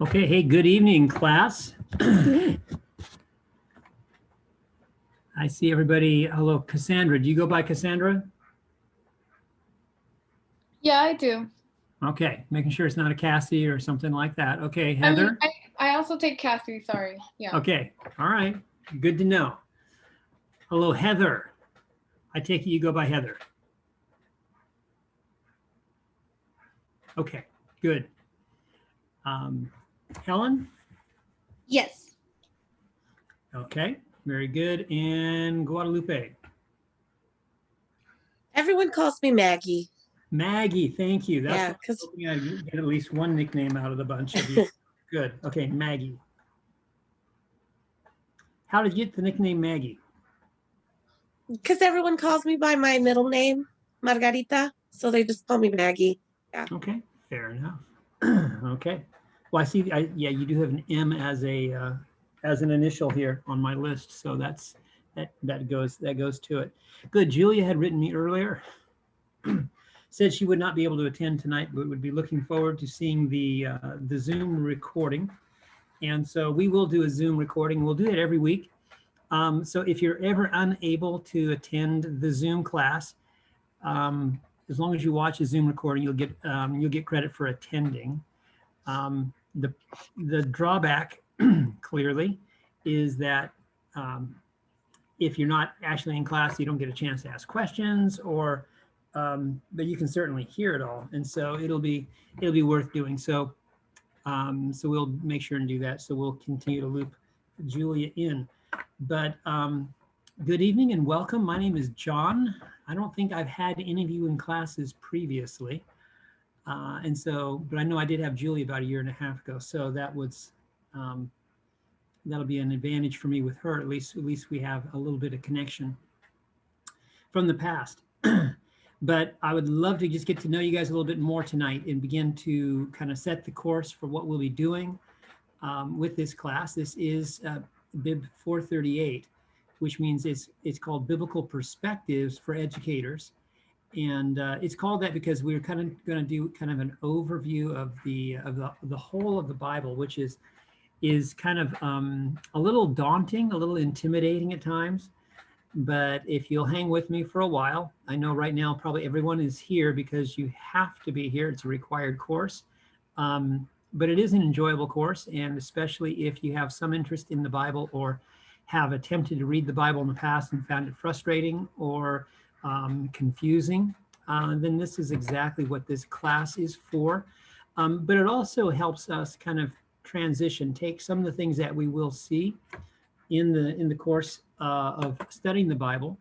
Okay, hey, good evening, class. I see everybody. Hello, Cassandra. Do you go by Cassandra? Yeah, I do. Okay, making sure it's not a Cassie or something like that. Okay, Heather? I mean, I also take Cassie, sorry. Yeah. Okay, all right. Good to know. Hello, Heather. I take it you go by Heather. Okay, good. Helen? Yes. Okay, very good. And Guadalupe? Everyone calls me Maggie. Maggie, thank you. That's Yeah, what I'm hoping I get at least one nickname out of the bunch of you. Good. Okay, Maggie. How did you get the nickname Maggie? because everyone calls me by my middle name, Margarita. So they just call me Maggie. Yeah. Okay, fair enough. Okay. Well, I see. Yeah, you do have an M as a as an initial here on my list, so that goes to it. Good. Julia had written me earlier. Said she would not be able to attend tonight, but would be looking forward to seeing the Zoom recording. And so we will do a Zoom recording. We'll do it every week. So if you're ever unable to attend the Zoom class, as long as you watch a Zoom recording, you'll get credit for attending. The drawback clearly is that if you're not actually in class, you don't get a chance to ask questions, or but you can certainly hear it all, and so it'll be worth doing. So so we'll make sure and do that. So we'll continue to loop Julia in. But good evening and welcome. My name is John. I don't think I've had any of you in classes previously. And so, but I know I did have Julie about a year and a half ago. So that was, that'll be an advantage for me with her. At least we have a little bit of connection from the past. But I would love to just get to know you guys a little bit more tonight and begin to kind of set the course for what we'll be doing with this class. This is Bib 438, which means it's called Biblical Perspectives for Educators. And it's called that because we're kind of going to do kind of an overview of the whole of the Bible, which is kind of a little daunting, a little intimidating at times. But if you'll hang with me for a while, I know right now probably everyone is here because you have to be here. It's a required course. But it is an enjoyable course, and especially if you have some interest in the Bible or have attempted to read the Bible in the past and found it frustrating or confusing, then this is exactly what this class is for. But it also helps us kind of transition, take some of the things that we will see in the course of studying the Bible,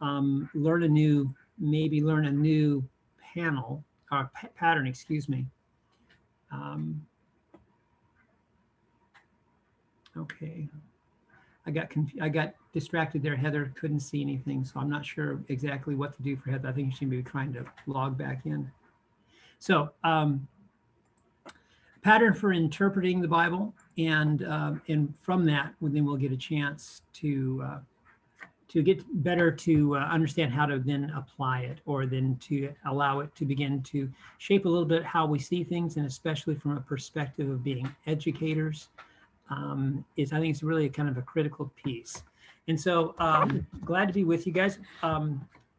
learn a new panel or pattern, excuse me. Okay, I got distracted there. Heather couldn't see anything, so I'm not sure exactly what to do for Heather. I think she may be trying to log back in. So pattern for interpreting the Bible, and from that, then we'll get a chance to get better to understand how to then apply it, or then to allow it to begin to shape a little bit how we see things, and especially from a perspective of being educators. I think it's really a kind of a critical piece. And so glad to be with you guys. Let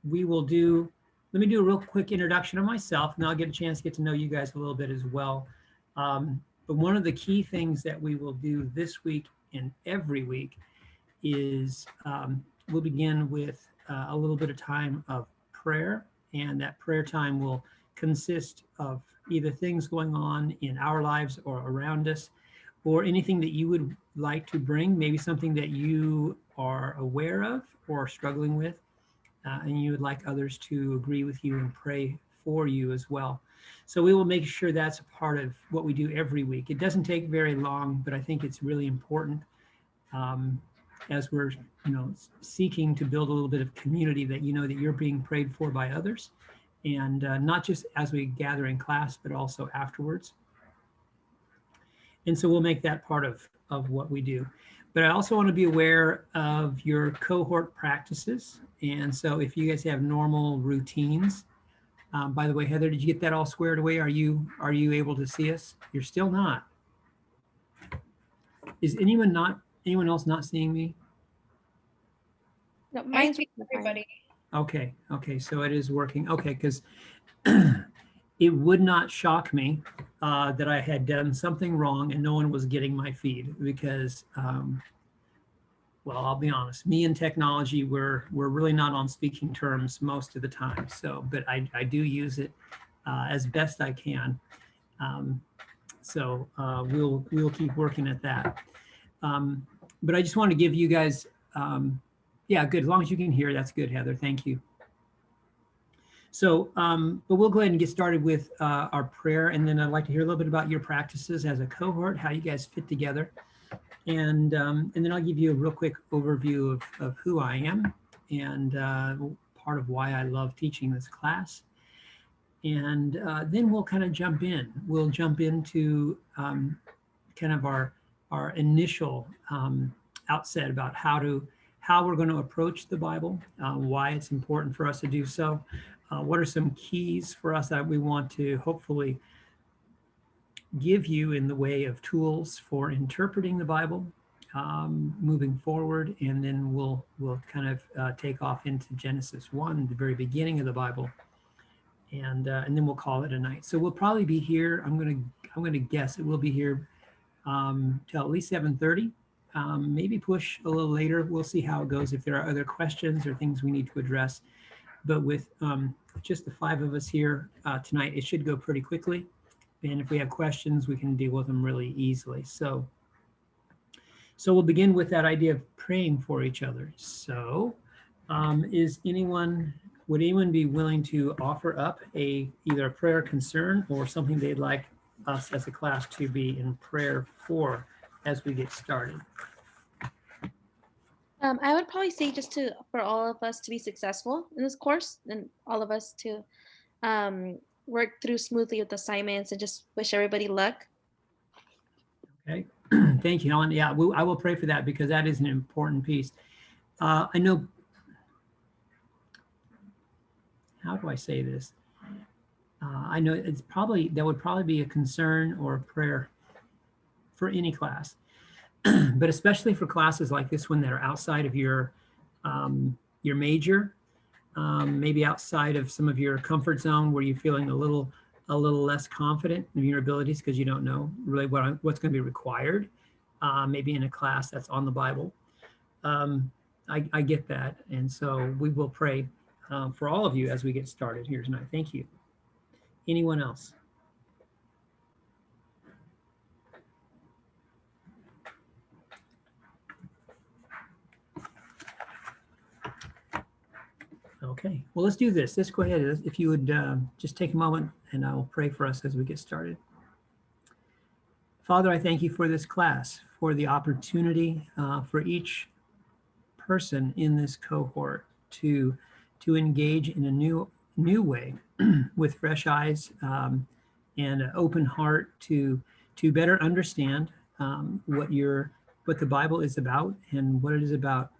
me do a real quick introduction of myself, and I'll get a chance to get to know you guys a little bit as well. But one of the key things that we will do this week and every week is we'll begin with a little bit of time of prayer, and that prayer time will consist of either things going on in our lives or around us, or anything that you would like to bring, maybe something that you are aware of or struggling with, and you would like others to agree with you and pray for you as well. So we will make sure that's a part of what we do every week. It doesn't take very long, but I think it's really important as we're seeking to build a little bit of community, that that you're being prayed for by others, and not just as we gather in class, but also afterwards. And so we'll make that part of what we do. But I also want to be aware of your cohort practices. And so if you guys have normal routines, by the way, Heather, did you get that all squared away? Are you able to see us? You're still not. Is anyone else not seeing me? No, mine's everybody. Okay, so it is working. Okay, because it would not shock me that I had done something wrong and no one was getting my feed, because, well, I'll be honest, me and technology, we're really not on speaking terms most of the time. So, but I do use it as best I can. So we'll keep working at that. But I just want to give you guys, yeah, good. As long as you can hear, that's good, Heather. Thank you. So, but we'll go ahead and get started with our prayer, and then I'd like to hear a little bit about your practices as a cohort, how you guys fit together, and then I'll give you a real quick overview of who I am and part of why I love teaching this class, and then we'll kind of jump in. We'll jump into kind of our initial outset about how we're going to approach the Bible, why it's important for us to do so. What are some keys for us that we want to hopefully give you in the way of tools for interpreting the Bible moving forward, and then we'll kind of take off into Genesis 1, the very beginning of the Bible, and then we'll call it a night. So we'll probably be here. I'm gonna guess it will be here till at least 7:30. Maybe push a little later. We'll see how it goes. If there are other questions or things we need to address. But with just the 5 of us here tonight, it should go pretty quickly. And if we have questions, we can deal with them really easily. So we'll begin with that idea of praying for each other. So would anyone be willing to offer up either a prayer concern or something they'd like us as a class to be in prayer for as we get started? I would probably say just for all of us to be successful in this course and all of us to work through smoothly with assignments and just wish everybody luck. Okay, thank you, Helen. Yeah, I will pray for that because that is an important piece. I know, how do I say this? I know that would probably be a concern or a prayer for any class, but especially for classes like this one that are outside of your major, maybe outside of some of your comfort zone where you're feeling a little less confident in your abilities because you don't know really what's going to be required, maybe in a class that's on the Bible. I get that. And so we will pray for all of you as we get started here tonight. Thank you. Anyone else? Okay, well, let's do this. Let's go ahead. If you would just take a moment and I will pray for us as we get started. Father, I thank you for this class, for the opportunity for each person in this cohort to engage in a new way with fresh eyes and an open heart to better understand what the Bible is about and what it is about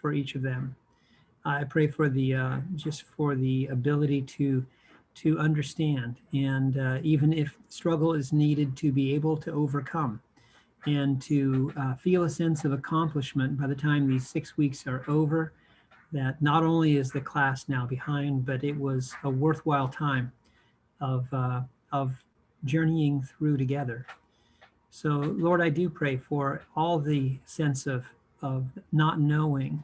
for each of them. I pray for just for the ability to understand, and even if struggle is needed, to be able to overcome and to feel a sense of accomplishment by the time these 6 weeks are over, that not only is the class now behind, but it was a worthwhile time of journeying through together. So Lord, I do pray for all the sense of not knowing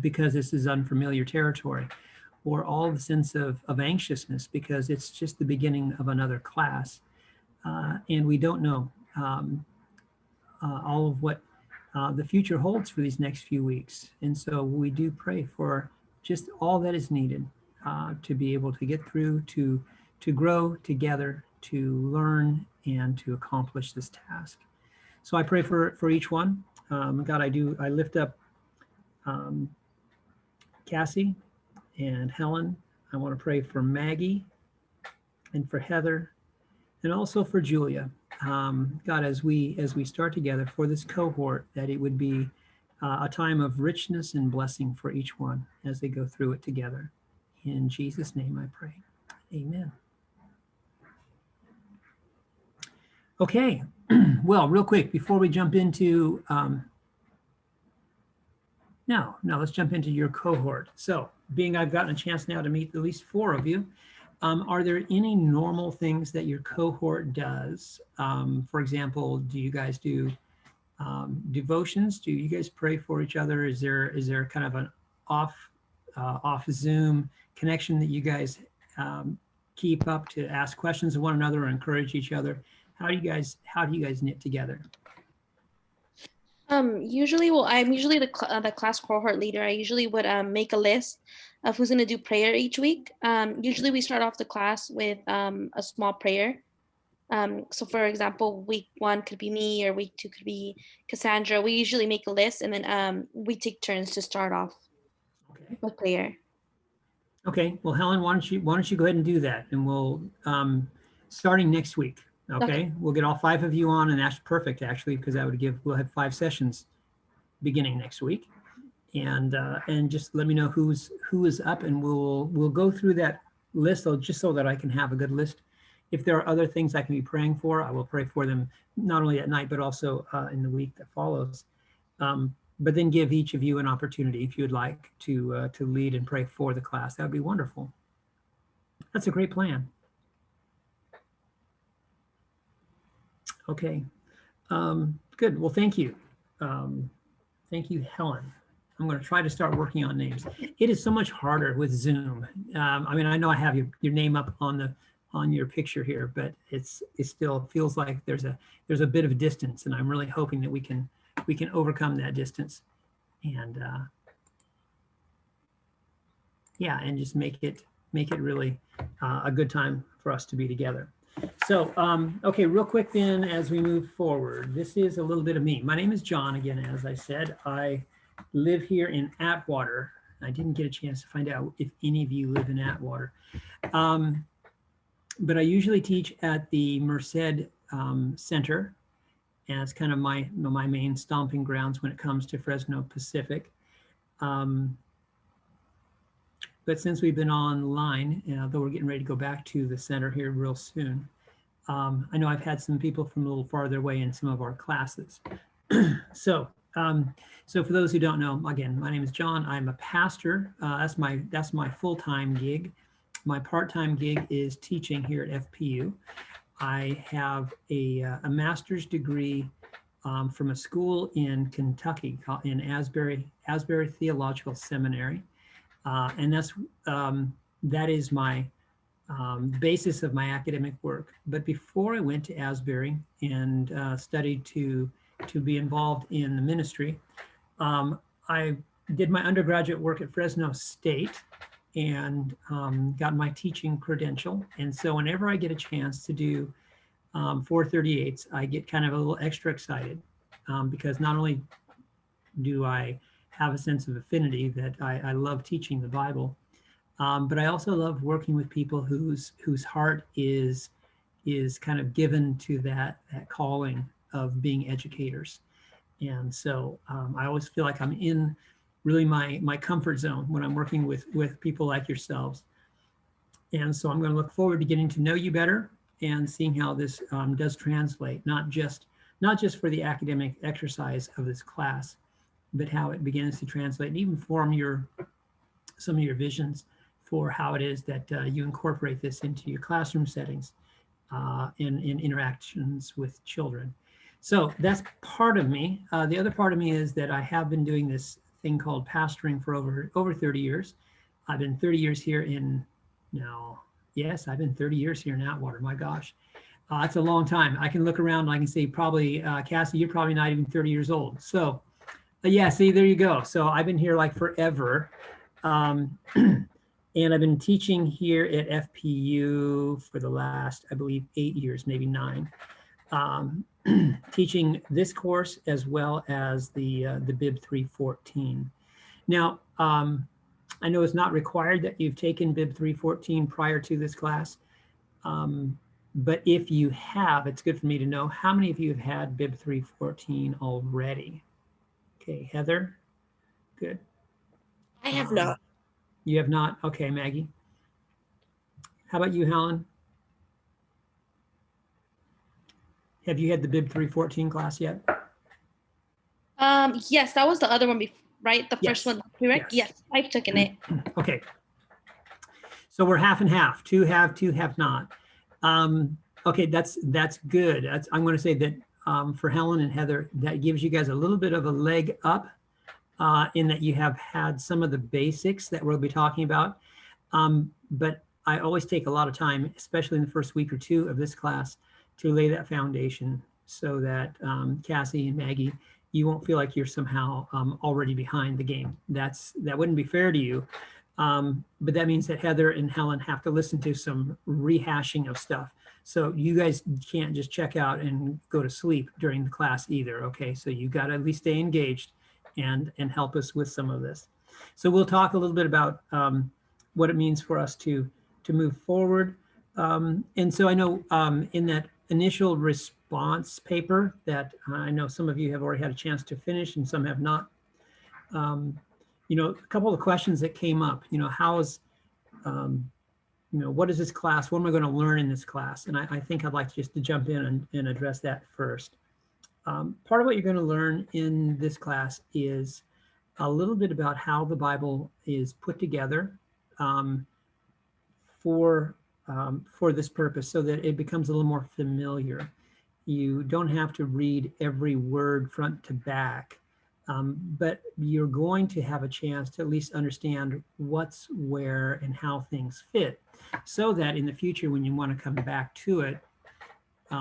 because this is unfamiliar territory, or all the sense of anxiousness because it's just the beginning of another class. And we don't know all of what the future holds for these next few weeks. And so we do pray for just all that is needed to be able to get through, to grow together, to learn, and to accomplish this task. So I pray for each one. God, I lift up Cassie and Helen. I want to pray for Maggie and for Heather and also for Julia. God, as we start together for this cohort, that it would be a time of richness and blessing for each one as they go through it together. In Jesus' name I pray. Amen. Okay, well, real quick, before we jump into, now let's jump into your cohort. So being I've gotten a chance now to meet at least 4 of you, are there any normal things that your cohort does? For example, do you guys do devotions? Do you guys pray for each other? Is there kind of an off Zoom connection that you guys keep up to ask questions of one another or encourage each other? How do you guys knit together? Usually, I'm usually the class cohort leader. I usually would make a list of who's going to do prayer each week. Usually we start off the class with a small prayer. So for example, week 1 could be me, or week 2 could be Cassandra. We usually make a list and then we take turns to start off with prayer. Okay, well, Helen, why don't you go ahead and do that, and we'll starting next week. Okay, we'll get all 5 of you on, and that's perfect actually, because that would we'll have 5 sessions beginning next week, and just let me know who is up, and we'll go through that list just so that I can have a good list. If there are other things I can be praying for, I will pray for them not only at night but also in the week that follows. But then give each of you an opportunity, if you would like, to lead and pray for the class. That would be wonderful. That's a great plan. Okay, good. Well, thank you. Thank you, Helen. I'm going to try to start working on names. It is so much harder with Zoom. I mean, I know I have your name up on your picture here, but it still feels like there's a bit of a distance, and I'm really hoping that we can overcome that distance, and yeah, and just make it really a good time for us to be together. So, okay, real quick then, as we move forward, this is a little bit of me. My name is John, again, as I said. I live here in Atwater. I didn't get a chance to find out if any of you live in Atwater. But I usually teach at the Merced Center, and it's kind of my main stomping grounds when it comes to Fresno Pacific. But since we've been online, though we're getting ready to go back to the center here real soon, I know I've had some people from a little farther away in some of our classes. So for those who don't know, again, my name is John. I'm a pastor. That's my full-time gig. My part-time gig is teaching here at FPU. I have a master's degree from a school in Kentucky in Asbury Theological Seminary, and that is my basis of my academic work. But before I went to Asbury and studied to be involved in the ministry, I did my undergraduate work at Fresno State and got my teaching credential. And so whenever I get a chance to do 438s, I get kind of a little extra excited because not only do I have a sense of affinity that I love teaching the Bible, but I also love working with people whose heart is kind of given to that calling of being educators. And so I always feel like I'm in really my comfort zone when I'm working with people like yourselves. And so I'm going to look forward to getting to know you better and seeing how this does translate, not just for the academic exercise of this class, but how it begins to translate and even form some of your visions for how it is that you incorporate this into your classroom settings in interactions with children. So that's part of me. The other part of me is that I have been doing this thing called pastoring for over 30 years. I've been 30 years here I've been 30 years here in Atwater. My gosh, that's a long time. I can look around and I can say probably, Cassie, you're probably not even 30 years old. So yeah, see, there you go. So I've been here like forever. And I've been teaching here at FPU for the last, I believe, 8 years, maybe 9. Teaching this course as well as the BIB 314. Now, I know it's not required that you've taken BIB 314 prior to this class, but if you have, it's good for me to know how many of you have had BIB 314 already. Okay, Heather, good. I have not. You have not? Okay, Maggie. How about you, Helen? Have you had the BIB 314 class yet? Yes, that was the other one, right? The first one, correct? Yes, I've taken it. Okay. So we're half and half. 2 have not. Okay, that's good. I'm going to say that for Helen and Heather, that gives you guys a little bit of a leg up in that you have had some of the basics that we'll be talking about. But I always take a lot of time, especially in the first week or 2 of this class, to lay that foundation so that Cassie and Maggie, you won't feel like you're somehow already behind the game. That wouldn't be fair to you. But that means that Heather and Helen have to listen to some rehashing of stuff. So you guys can't just check out and go to sleep during the class either, okay? So you got to at least stay engaged and help us with some of this. So we'll talk a little bit about what it means for us to move forward. And so I know in that initial response paper that I know some of you have already had a chance to finish and some have not. You know, a couple of questions that came up, you know, what is this class? What am I going to learn in this class? And I think I'd like just to jump in and address that first. Part of what you're going to learn in this class is a little bit about how the Bible is put together for this purpose so that it becomes a little more familiar. You don't have to read every word front to back, but you're going to have a chance to at least understand what's where and how things fit so that in the future when you want to come back to it,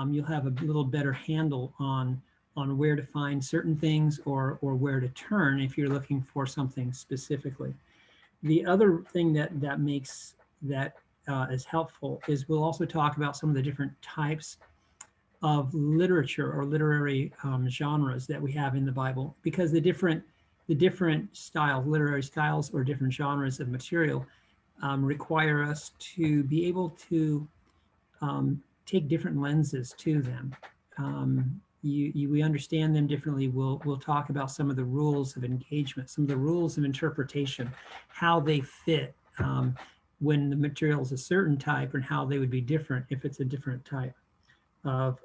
you'll have a little better handle on where to find certain things or where to turn if you're looking for something specifically. The other thing that makes that is helpful is we'll also talk about some of the different types of literature or literary genres that we have in the Bible, because the different the different styles, literary styles or different genres of material require us to be able to take different lenses to them. We understand them differently. We'll talk about some of the rules of engagement, some of the rules of interpretation, how they fit when the material is a certain type, and how they would be different if it's a different type of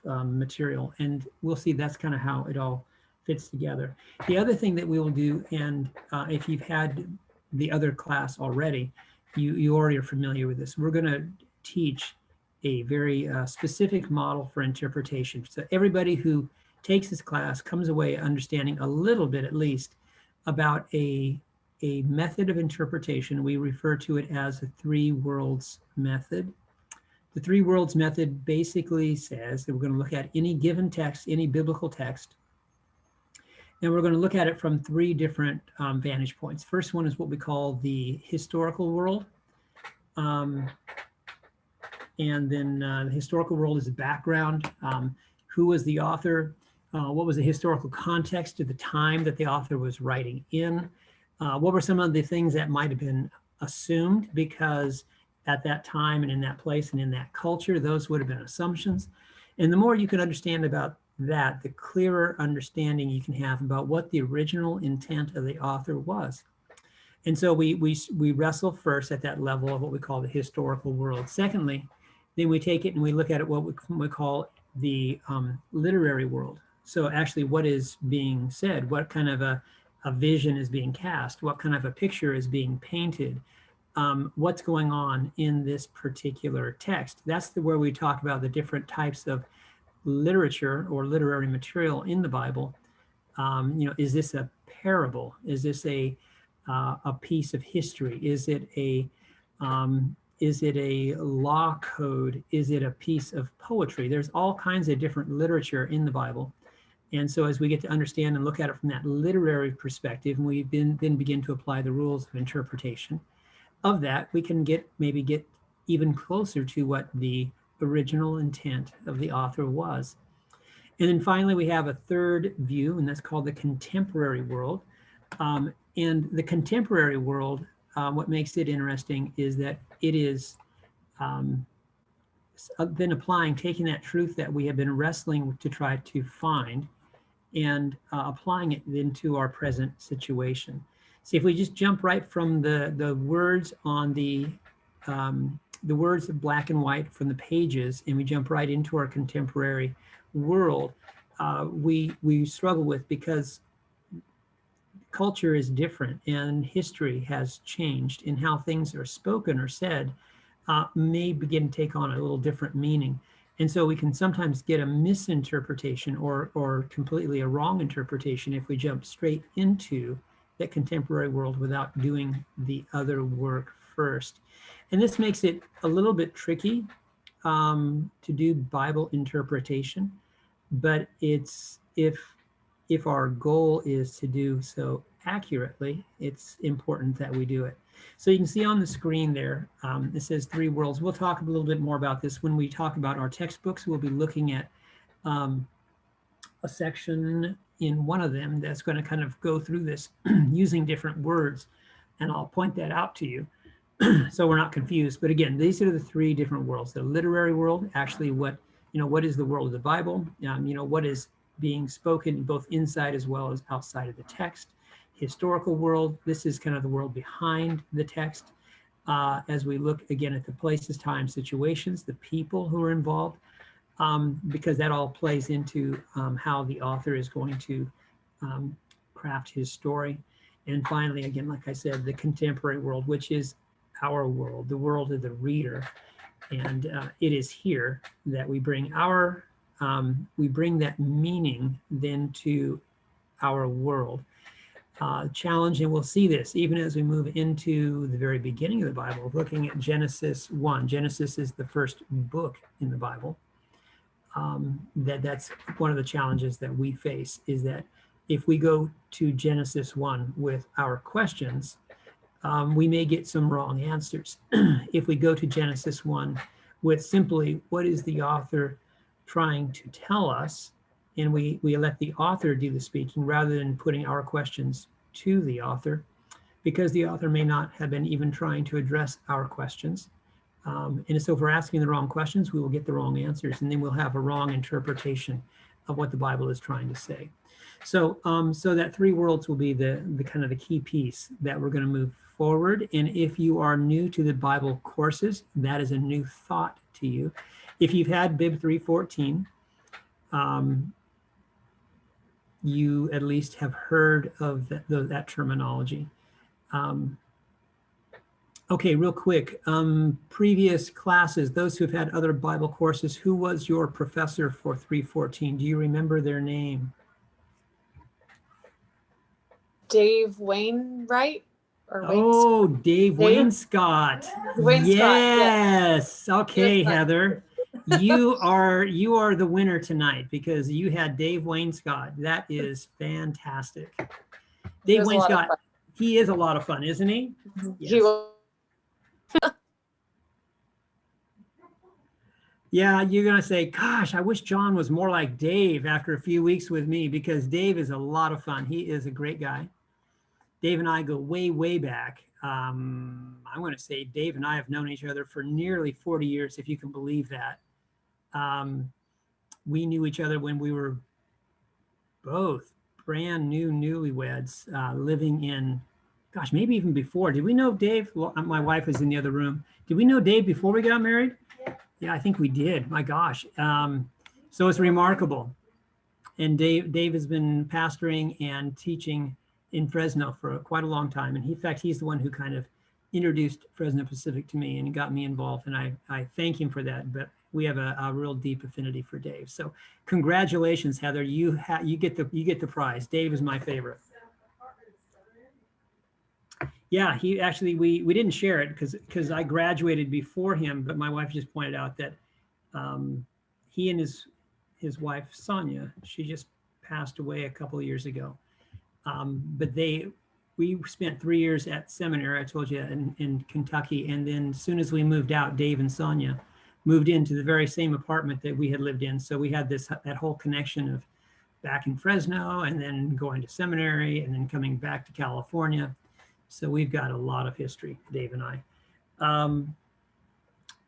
material. And we'll see that's kind of how it all fits together. The other thing that we will do, and if you've had the other class already, you already are familiar with this. We're going to teach a very specific model for interpretation. So everybody who takes this class comes away understanding a little bit, at least, about a method of interpretation. We refer to it as the three worlds method. The three worlds method basically says that we're going to look at any given text, any biblical text, and we're going to look at it from three different vantage points. First one is what we call the historical world. And then the historical world is the background. Who was the author? What was the historical context of the time that the author was writing in? What were some of the things that might have been assumed because at that time and in that place and in that culture, those would have been assumptions. And the more you can understand about that, the clearer understanding you can have about what the original intent of the author was. And so we wrestle first at that level of what we call the historical world. Secondly, then we take it and we look at it what we call the literary world. So actually what is being said, what kind of a vision is being cast, what kind of a picture is being painted, what's going on in this particular text. That's where we talk about the different types of literature or literary material in the Bible. Is this a parable? Is this a piece of history? Is it a law code? Is it a piece of poetry? There's all kinds of different literature in the Bible. And so as we get to understand and look at it from that literary perspective, and we then begin to apply the rules of interpretation of that, we can maybe get even closer to what the original intent of the author was. And then finally, we have a third view, and that's called the contemporary world. And the contemporary world, what makes it interesting is that it is been taking that truth that we have been wrestling to try to find and applying it into our present situation. See, if we just jump right from the words on the words of black and white from the pages, and we jump right into our contemporary world, we struggle with, because culture is different and history has changed, and how things are spoken or said may begin to take on a little different meaning. And so we can sometimes get a misinterpretation or completely a wrong interpretation if we jump straight into that contemporary world without doing the other work first. And this makes it a little bit tricky to do Bible interpretation, but it's if our goal is to do so accurately, it's important that we do it. So you can see on the screen there, it says three worlds. We'll talk a little bit more about this when we talk about our textbooks. We'll be looking at a section in one of them that's going to kind of go through this using different words, and I'll point that out to you so we're not confused. But again, these are the three different worlds. The literary world, actually what is the world of the Bible, what is being spoken both inside as well as outside of the text. Historical world, this is kind of the world behind the text. As we look again at the places, times, situations, the people who are involved, because that all plays into how the author is going to craft his story. And finally, again, like I said, the contemporary world, which is our world, the world of the reader. And it is here that we bring that meaning then to our world. Challenge, and we'll see this even as we move into the very beginning of the Bible, looking at Genesis 1. Genesis is the first book in the Bible. That's one of the challenges that we face, is that if we go to Genesis 1 with our questions, we may get some wrong answers. If we go to Genesis 1 with simply what is the author trying to tell us, and we let the author do the speaking rather than putting our questions to the author, because the author may not have been even trying to address our questions. And so if we're asking the wrong questions, we will get the wrong answers, and then we'll have a wrong interpretation of what the Bible is trying to say. So, so that three worlds will be the kind of the key piece that we're going to move forward. And if you are new to the Bible courses, that is a new thought to you. If you've had Bib 314, you at least have heard of that terminology. Okay, real quick, previous classes, those who've had other Bible courses, who was your professor for 314? Do you remember their name? Dave Wainwright? Or Oh, Dave Wainscott. Wainscott, Yes. Okay, Yes, Heather. You are the winner tonight because you had Dave Wainscott. That is fantastic. Dave Wainscott, he is a lot of fun, isn't he? Yes. He was. Yeah, you're going to say, gosh, I wish John was more like Dave after a few weeks with me, because Dave is a lot of fun. He is a great guy. Dave and I go way, way back. I'm going to say Dave and I have known each other for nearly 40 years, if you can believe that. We knew each other when we were both brand new newlyweds, living in, gosh, maybe even before. Did we know Dave? Well, my wife was in the other room. Did we know Dave before we got married? Yeah, I think we did. My gosh. So it's remarkable. And Dave has been pastoring and teaching in Fresno for quite a long time. And in fact, he's the one who kind of introduced Fresno Pacific to me and got me involved. And I thank him for that. But we have a real deep affinity for Dave. So congratulations, Heather. You get the prize. Dave is my favorite. Yeah, he actually, we didn't share it because I graduated before him, but my wife just pointed out that he and his wife, Sonia, she just passed away a couple of years ago. But we spent 3 years at seminary, I told you, in Kentucky. And then as soon as we moved out, Dave and Sonia moved into the very same apartment that we had lived in. So we had that whole connection of back in Fresno and then going to seminary and then coming back to California. So we've got a lot of history, Dave and I.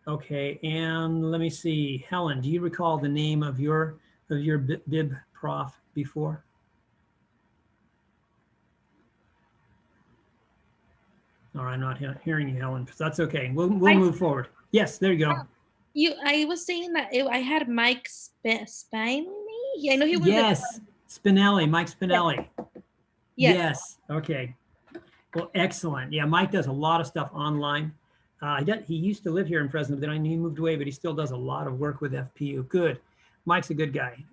Okay, and let me see. Helen, do you recall the name of your bib prof before? All right, I'm not hearing you, Helen. That's okay. We'll move forward. Yes, there you go. I was saying that I had Mike Spinelli. Yeah, I know he was. Yes, Spinelli, Mike Spinelli. Yes. Okay. Well, excellent. Yeah, Mike does a lot of stuff online. He used to live here in Fresno, but then he moved away, but he still does a lot of work with FPU. Good. Mike's a good guy.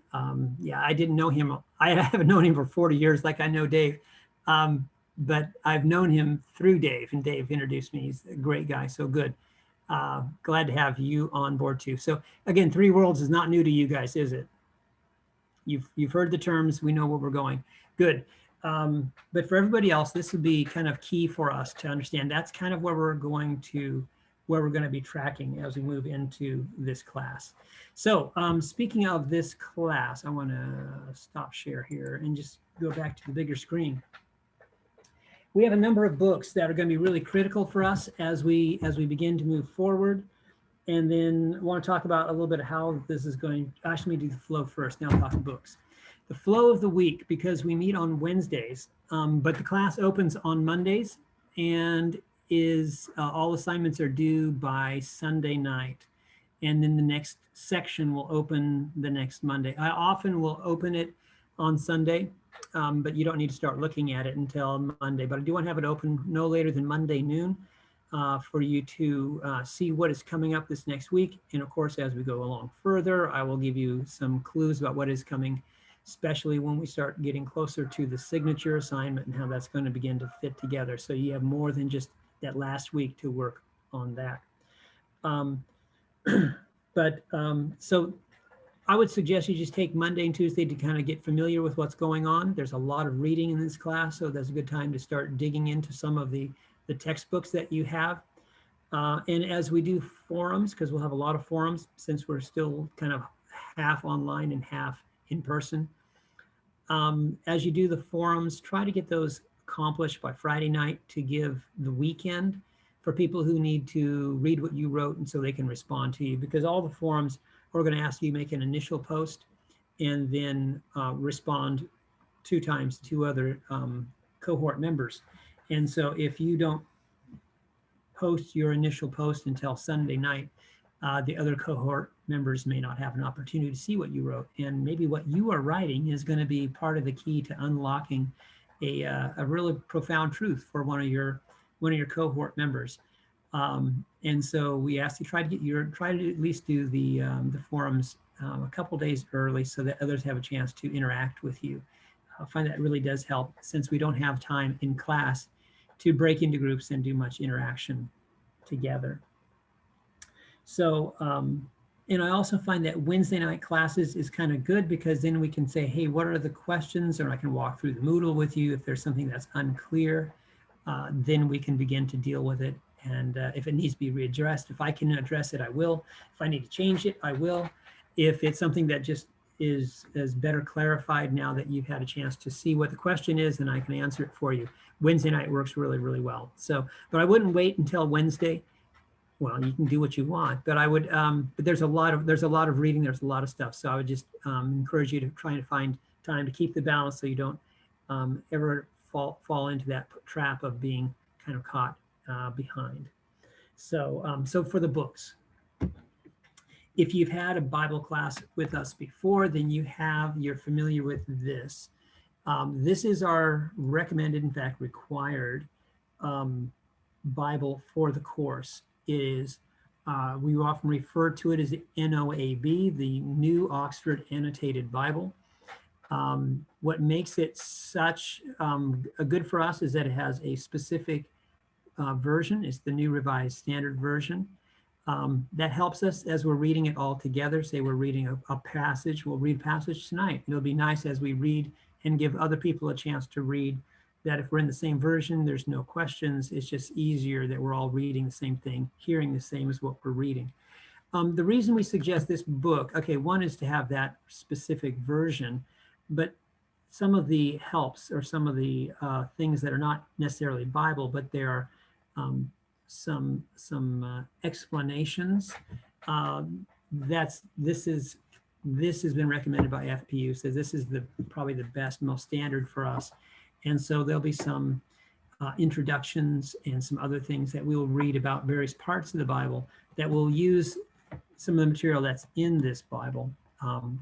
Yeah, I didn't know him. I haven't known him for 40 years like I know Dave. But I've known him through Dave, and Dave introduced me. He's a great guy, so good. Glad to have you on board too. So again, Three Worlds is not new to you guys, is it? You've heard the terms. We know where we're going. Good. But for everybody else, this would be kind of key for us to understand. That's kind of where we're going to be tracking as we move into this class. So speaking of this class, I want to stop share here and just go back to the bigger screen. We have a number of books that are going to be really critical for us as we begin to move forward. And then I want to talk about a little bit of how this is going. Actually, let me do the flow first. Now I'll talk books. The flow of the week, because we meet on Wednesdays, but the class opens on Mondays and all assignments are due by Sunday night. And then the next section will open the next Monday. I often will open it on Sunday, but you don't need to start looking at it until Monday. But I do want to have it open no later than Monday noon for you to see what is coming up this next week. And of course, as we go along further, I will give you some clues about what is coming, especially when we start getting closer to the signature assignment and how that's going to begin to fit together. So you have more than just that last week to work on that. So I would suggest you just take Monday and Tuesday to kind of get familiar with what's going on. There's a lot of reading in this class, so that's a good time to start digging into some of the textbooks that you have. And as we do forums, because we'll have a lot of forums since we're still kind of half online and half in person. As you do the forums, try to get those accomplish by Friday night to give the weekend for people who need to read what you wrote and so they can respond to you, because all the forums are going to ask you make an initial post and then respond 2 times to other cohort members. And so if you don't post your initial post until Sunday night, the other cohort members may not have an opportunity to see what you wrote. And maybe what you are writing is going to be part of the key to unlocking a really profound truth for one of your cohort members. And so we ask you try to at least do the forums a couple days early so that others have a chance to interact with you. I find that really does help, since we don't have time in class to break into groups and do much interaction together. So, and I also find that Wednesday night classes is kind of good, because then we can say, hey, what are the questions? Or I can walk through the Moodle with you. If there's something that's unclear, then we can begin to deal with it. And if it needs to be readdressed, if I can address it, I will. If I need to change it, I will. If it's something that just is better clarified now that you've had a chance to see what the question is, and I can answer it for you. Wednesday night works really, really well. So, but I wouldn't wait until Wednesday. Well, you can do what you want, but I would, but there's a lot of reading, there's a lot of stuff. So I would just encourage you to try to find time to keep the balance so you don't ever fall into that trap of being kind of caught behind. So, so for the books, if you've had a Bible class with us before, then you're familiar with this. This is our recommended, in fact, required Bible for the course. It is, we often refer to it as the NOAB, the New Oxford Annotated Bible. What makes it such good for us is that it has a specific version. It's the New Revised Standard Version. That helps us as we're reading it all together. Say we're reading a passage, we'll read a passage tonight. It'll be nice as we read and give other people a chance to read, that if we're in the same version, there's no questions. It's just easier that we're all reading the same thing, hearing the same as what we're reading. The reason we suggest this book, okay, one is to have that specific version, but some of the helps or some of the things that are not necessarily Bible, but they are some explanations. This has been recommended by FPU, so this is probably the best, most standard for us. And so there'll be some introductions and some other things that we will read about various parts of the Bible that will use some of the material that's in this Bible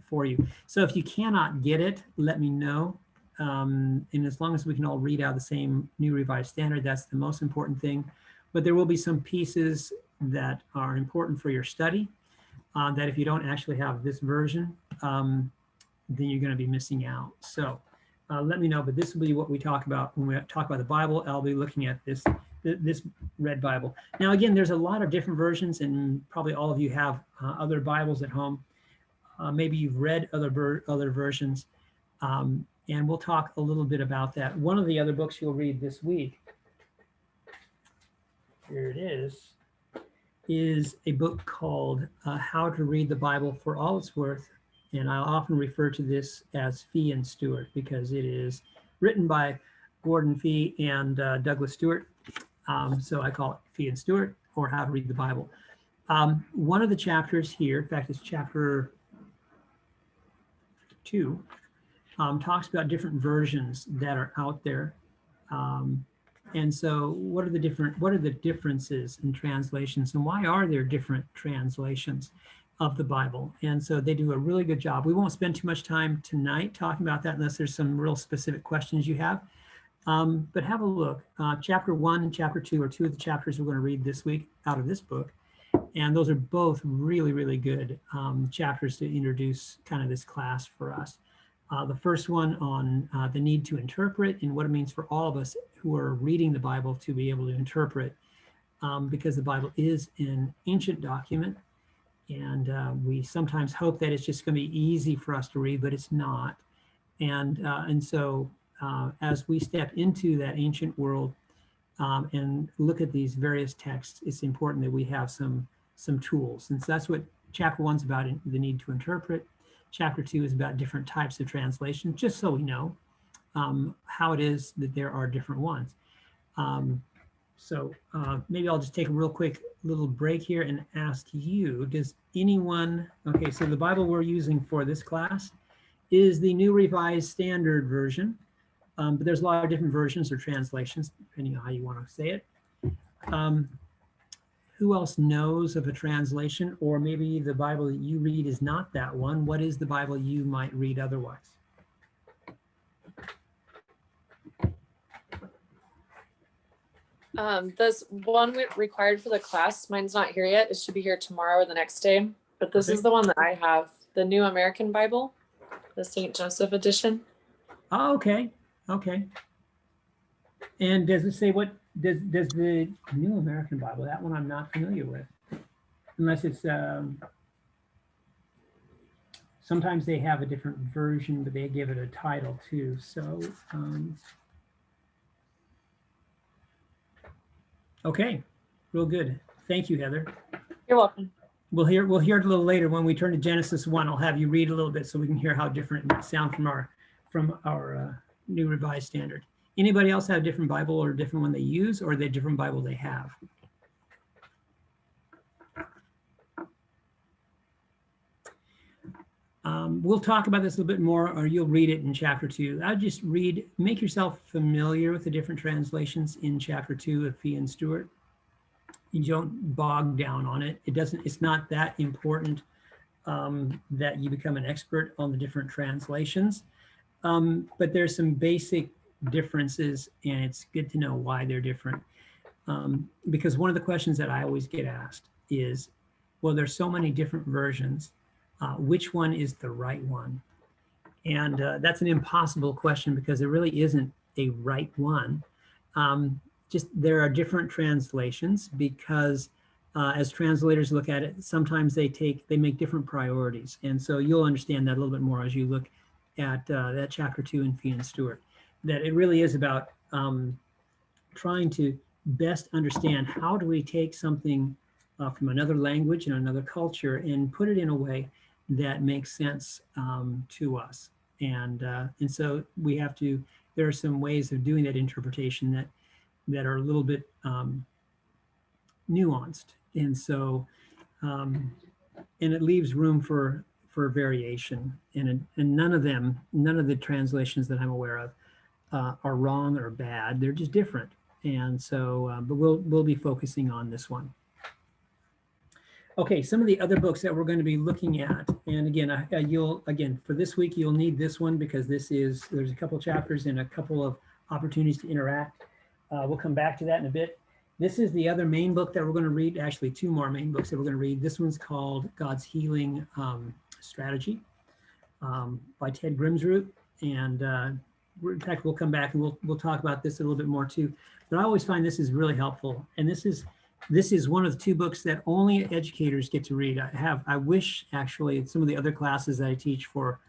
for you. So if you cannot get it, let me know. And as long as we can all read out the same New Revised Standard, that's the most important thing. But there will be some pieces that are important for your study that if you don't actually have this version, then you're going to be missing out. So let me know, but this will be what we talk about when we talk about the Bible. I'll be looking at this red Bible. Now, again, there's a lot of different versions, and probably all of you have other Bibles at home. Maybe you've read other versions, and we'll talk a little bit about that. One of the other books you'll read this week, here it is a book called How to Read the Bible for All It's Worth. And I often refer to this as Fee and Stewart, because it is written by Gordon Fee and Douglas Stewart. So I call it Fee and Stewart, or How to Read the Bible. One of the chapters here, in fact, it's chapter 2, talks about different versions that are out there. And so what are the differences in translations, and why are there different translations of the Bible? And so they do a really good job. We won't spend too much time tonight talking about that unless there's some real specific questions you have. But have a look. Chapter 1 and chapter 2 are two of the chapters we're going to read this week out of this book. And those are both really, really good chapters to introduce kind of this class for us. The first one on the need to interpret and what it means for all of us who are reading the Bible to be able to interpret, because the Bible is an ancient document. And we sometimes hope that it's just going to be easy for us to read, but it's not. And so as we step into that ancient world and look at these various texts, it's important that we have some tools. And so that's what chapter 1's about, the need to interpret. Chapter 2 is about different types of translation, just so we know. how it is that there are different ones. So maybe I'll just take a real quick little break here and ask you, does anyone, okay, so the Bible we're using for this class is the New Revised Standard Version, but there's a lot of different versions or translations, depending on how you want to say it. Who else knows of a translation, or maybe the Bible that you read is not that one? What is the Bible you might read otherwise? This one required for the class, mine's not here yet. It should be here tomorrow or the next day. But this is the one that I have, the New American Bible, the St. Joseph edition. Oh, okay, okay. And does it say what, does the New American Bible, that one I'm not familiar with, unless it's, sometimes they have a different version, but they give it a title too. So, okay, real good. Thank you, Heather. You're welcome. We'll hear it a little later when we turn to Genesis 1. I'll have you read a little bit so we can hear how different it might sound from our New Revised Standard. Anybody else have a different Bible or a different one they use, or the different Bible they have? We'll talk about this a little bit more, or you'll read it in chapter 2. I'll just make yourself familiar with the different translations in chapter 2 of Fee and Stewart. You don't bog down on it. It's not that important that you become an expert on the different translations. But there's some basic differences, and it's good to know why they're different. Because one of the questions that I always get asked is, well, there's so many different versions. Which one is the right one? And that's an impossible question, because there really isn't a right one. Just there are different translations, because as translators look at it, sometimes they make different priorities. And so you'll understand that a little bit more as you look at that chapter 2 in Fee and Stewart, that it really is about trying to best understand how do we take something from another language and another culture and put it in a way that makes sense to us. And so we have to, there are some ways of doing that interpretation that are a little bit nuanced. And so, and it leaves room for variation. And none of the translations that I'm aware of are wrong or bad. They're just different. And so, but we'll be focusing on this one. Okay, some of the other books that we're going to be looking at, and again, for this week, you'll need this one, because there's a couple of chapters and a couple of opportunities to interact. We'll come back to that in a bit. This is the other main book that we're going to read, actually 2 more main books that we're going to read. This one's called God's Healing Strategy by Ted Grimsrud. And in fact, we'll come back and we'll talk about this a little bit more too. But I always find this is really helpful. And this is one of the 2 books that only educators get to read. I wish actually some of the other classes that I teach for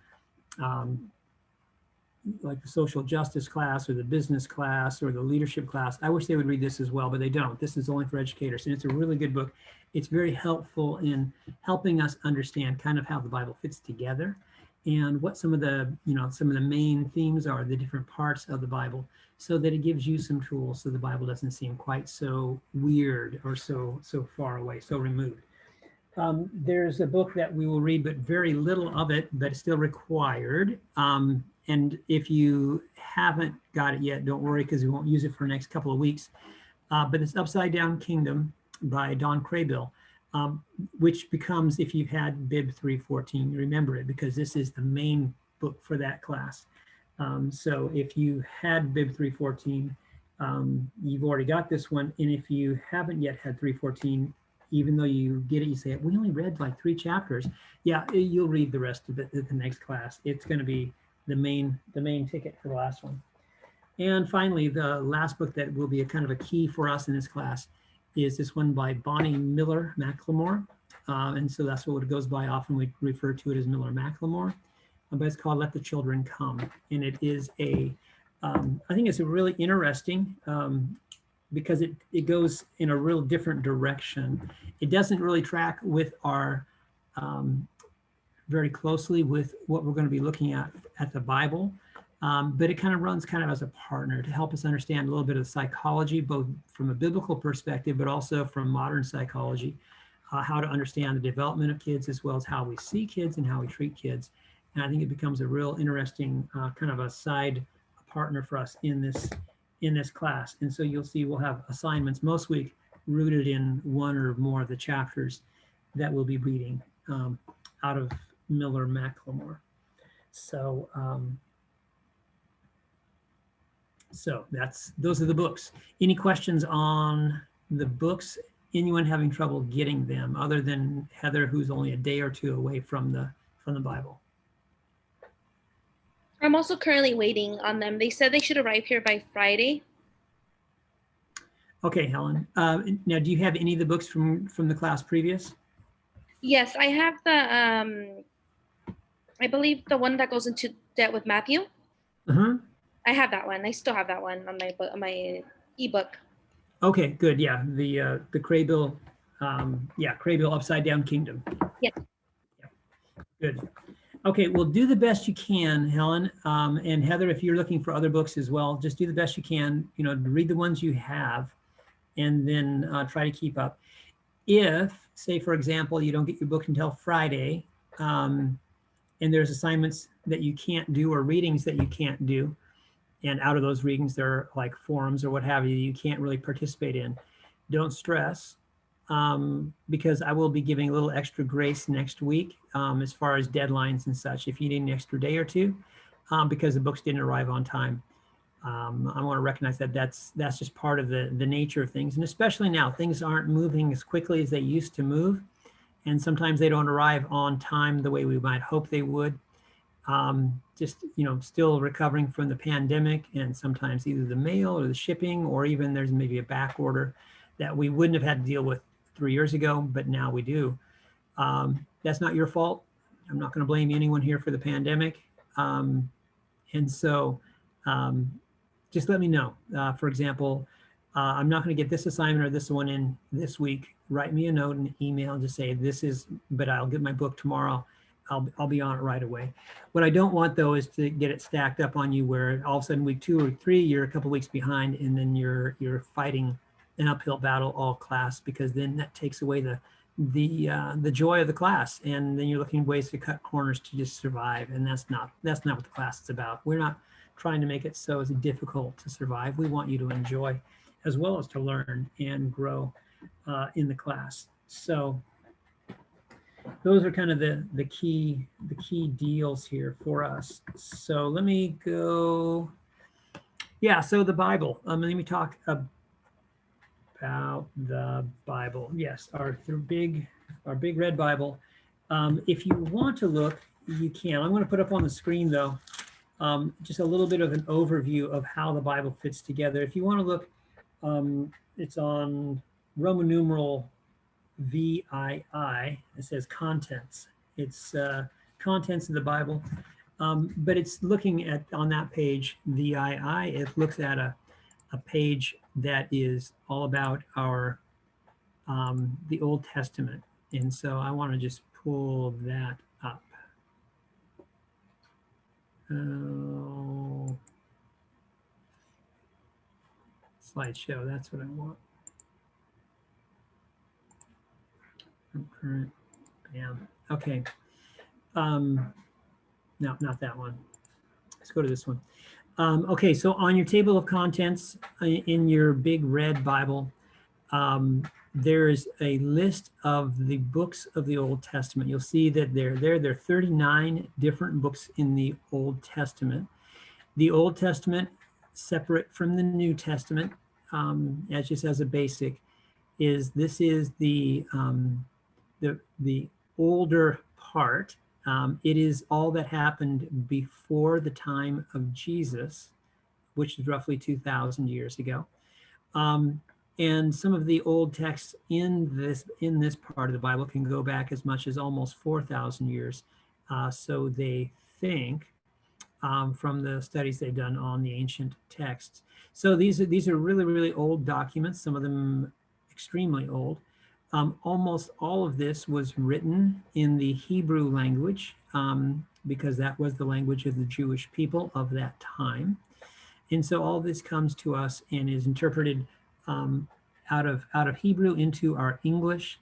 like the social justice class or the business class or the leadership class, I wish they would read this as well, but they don't. This is only for educators, and it's a really good book. It's very helpful in helping us understand kind of how the Bible fits together and what some of the main themes are, the different parts of the Bible, so that it gives you some tools so the Bible doesn't seem quite so weird or so far away, so removed. There's a book that we will read, but very little of it, but it's still required. And if you haven't got it yet, don't worry, because we won't use it for the next couple of weeks. But it's Upside Down Kingdom by Don Craybill, which becomes, if you've had Bib 314, you remember it, because this is the main book for that class. So if you had Bib 314, you've already got this one. And if you haven't yet had 314, even though you get it, you say, we only read like 3 chapters. Yeah, you'll read the rest of it at the next class. It's going to be the main ticket for the last one. And finally, the last book that will be a kind of a key for us in this class is this one by Bonnie Miller McLemore. And so that's what it goes by. Often we refer to it as Miller McLemore, but it's called Let the Children Come. And it is I think it's a really interesting, because it goes in a real different direction. It doesn't really track with our, very closely with what we're going to be looking at the Bible. But it kind of runs kind of as a partner to help us understand a little bit of psychology, both from a biblical perspective, but also from modern psychology, how to understand the development of kids, as well as how we see kids and how we treat kids. And I think it becomes a real interesting kind of a side partner for us in this class. And so you'll see we'll have assignments most week rooted in one or more of the chapters that we'll be reading out of Miller Macklemore. So those are the books. Any questions on the books? Anyone having trouble getting them other than Heather, who's only a day or two away from the Bible? I'm also currently waiting on them. They said they should arrive here by Friday. Okay, Helen. Now, do you have any of the books from the class previous? Yes, I have the I believe the one that goes into debt with Matthew. Uh-huh. I have that one. I still have that one on my book, on my ebook. Okay, good. Yeah, the Craybill, Craybill Upside Down Kingdom. Yeah. Good. Okay, well, do the best you can, Helen. And Heather, if you're looking for other books as well, just do the best you can, read the ones you have and then try to keep up. If, say, for example, you don't get your book until Friday and there's assignments that you can't do or readings that you can't do, and out of those readings, there are like forums or what have you can't really participate in, don't stress. Because I will be giving a little extra grace next week as far as deadlines and such, if you need an extra day or two, because the books didn't arrive on time. I want to recognize that that's just part of the nature of things. And especially now, things aren't moving as quickly as they used to move. And sometimes they don't arrive on time the way we might hope they would. Still recovering from the pandemic, and sometimes either the mail or the shipping, or even there's maybe a back order that we wouldn't have had to deal with 3 years ago, but now we do. That's not your fault. I'm not going to blame anyone here for the pandemic. And so just let me know. For example, I'm not going to get this assignment or this one in this week. Write me a note and email, just say but I'll get my book tomorrow. I'll be on it right away. What I don't want though is to get it stacked up on you where all of a sudden week 2 or 3, you're a couple weeks behind, and then you're fighting an uphill battle all class, because then that takes away the joy of the class, and then you're looking at ways to cut corners to just survive, and that's not what the class is about. We're not trying to make it so it's difficult to survive. We want you to enjoy as well as to learn and grow in the class. So those are kind of the key deals here for us. So let me go. Yeah, so the Bible. Let me talk about the Bible. Yes, our big red Bible. If you want to look, you can. I'm going to put up on the screen though, just a little bit of an overview of how the Bible fits together. If you want to look, it's on Roman numeral VII. It says contents. It's contents of the Bible, but it's looking at, on that page, VII, it looks at a page that is all about our the Old Testament. And so I want to just pull that up. Slideshow, that's what I want. Current, bam. Okay. No, not that one. Let's go to this one. Okay, so on your table of contents in your big red Bible, there's a list of the books of the Old Testament. You'll see that there are 39 different books in the Old Testament. The Old Testament, separate from the New Testament, as just as a basic, this is the older part. It is all that happened before the time of Jesus, which is roughly 2,000 years ago. And some of the old texts in this part of the Bible can go back as much as almost 4,000 years. So they think, from the studies they've done on the ancient texts. So these are really, really old documents, some of them extremely old. Almost all of this was written in the Hebrew language because that was the language of the Jewish people of that time. And so all this comes to us and is interpreted out of Hebrew into our English.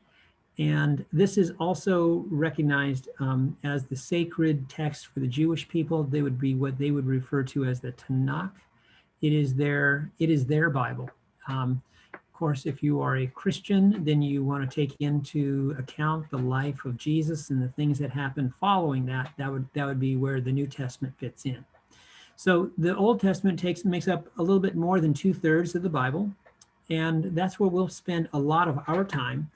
And this is also recognized as the sacred text for the Jewish people. They would be what they would refer to as the Tanakh. It is their Bible. Of course, if you are a Christian, then you want to take into account the life of Jesus and the things that happened following that. That would be where the New Testament fits in. So the Old Testament makes up a little bit more than 2/3 of the Bible, and that's where we'll spend a lot of our time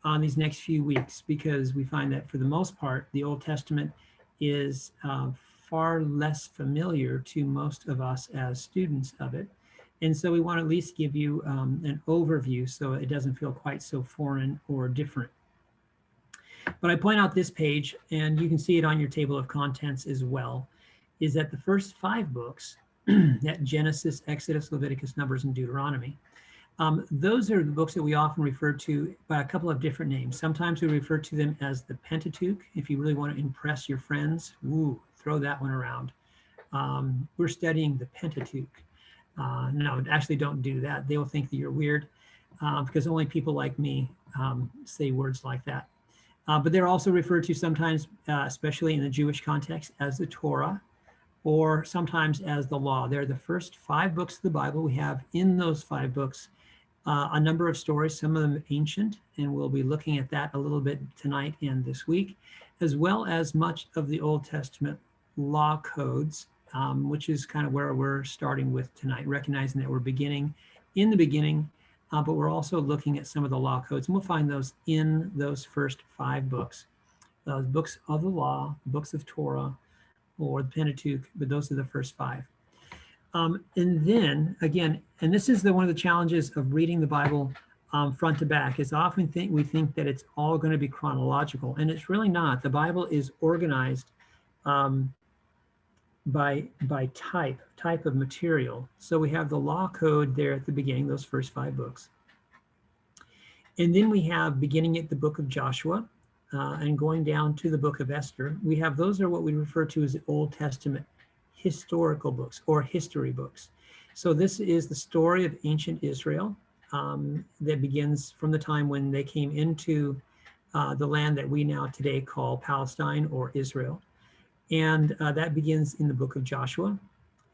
on these next few weeks, because we find that for the most part, the Old Testament is far less familiar to most of us as students of it. And so we want to at least give you an overview so it doesn't feel quite so foreign or different. But I point out this page, and you can see it on your table of contents as well, is that the first 5 books, that Genesis, Exodus, Leviticus, Numbers, and Deuteronomy, those are the books that we often refer to by a couple of different names. Sometimes we refer to them as the Pentateuch. If you really want to impress your friends, throw that one around. We're studying the Pentateuch. No, actually don't do that. They will think that you're weird because only people like me say words like that. But they're also referred to sometimes, especially in the Jewish context, as the Torah, or sometimes as the law. They're the first 5 books of the Bible. We have in those 5 books a number of stories, some of them ancient, and we'll be looking at that a little bit tonight and this week, as well as much of the Old Testament law codes, which is kind of where we're starting with tonight, recognizing that we're beginning in the beginning, but we're also looking at some of the law codes, and we'll find those in those first 5 books. Those books of the law, books of Torah, or the Pentateuch, but those are the first 5. And then again, and this is one of the challenges of reading the Bible front to back, is often we think that it's all going to be chronological, and it's really not. The Bible is organized by type of material. So we have the law code there at the beginning, those first 5 books. And then we have, beginning at the book of Joshua and going down to the book of Esther, we have, those are what we refer to as the Old Testament historical books or history books. So this is the story of ancient Israel that begins from the time when they came into the land that we now today call Palestine or Israel. And that begins in the book of Joshua.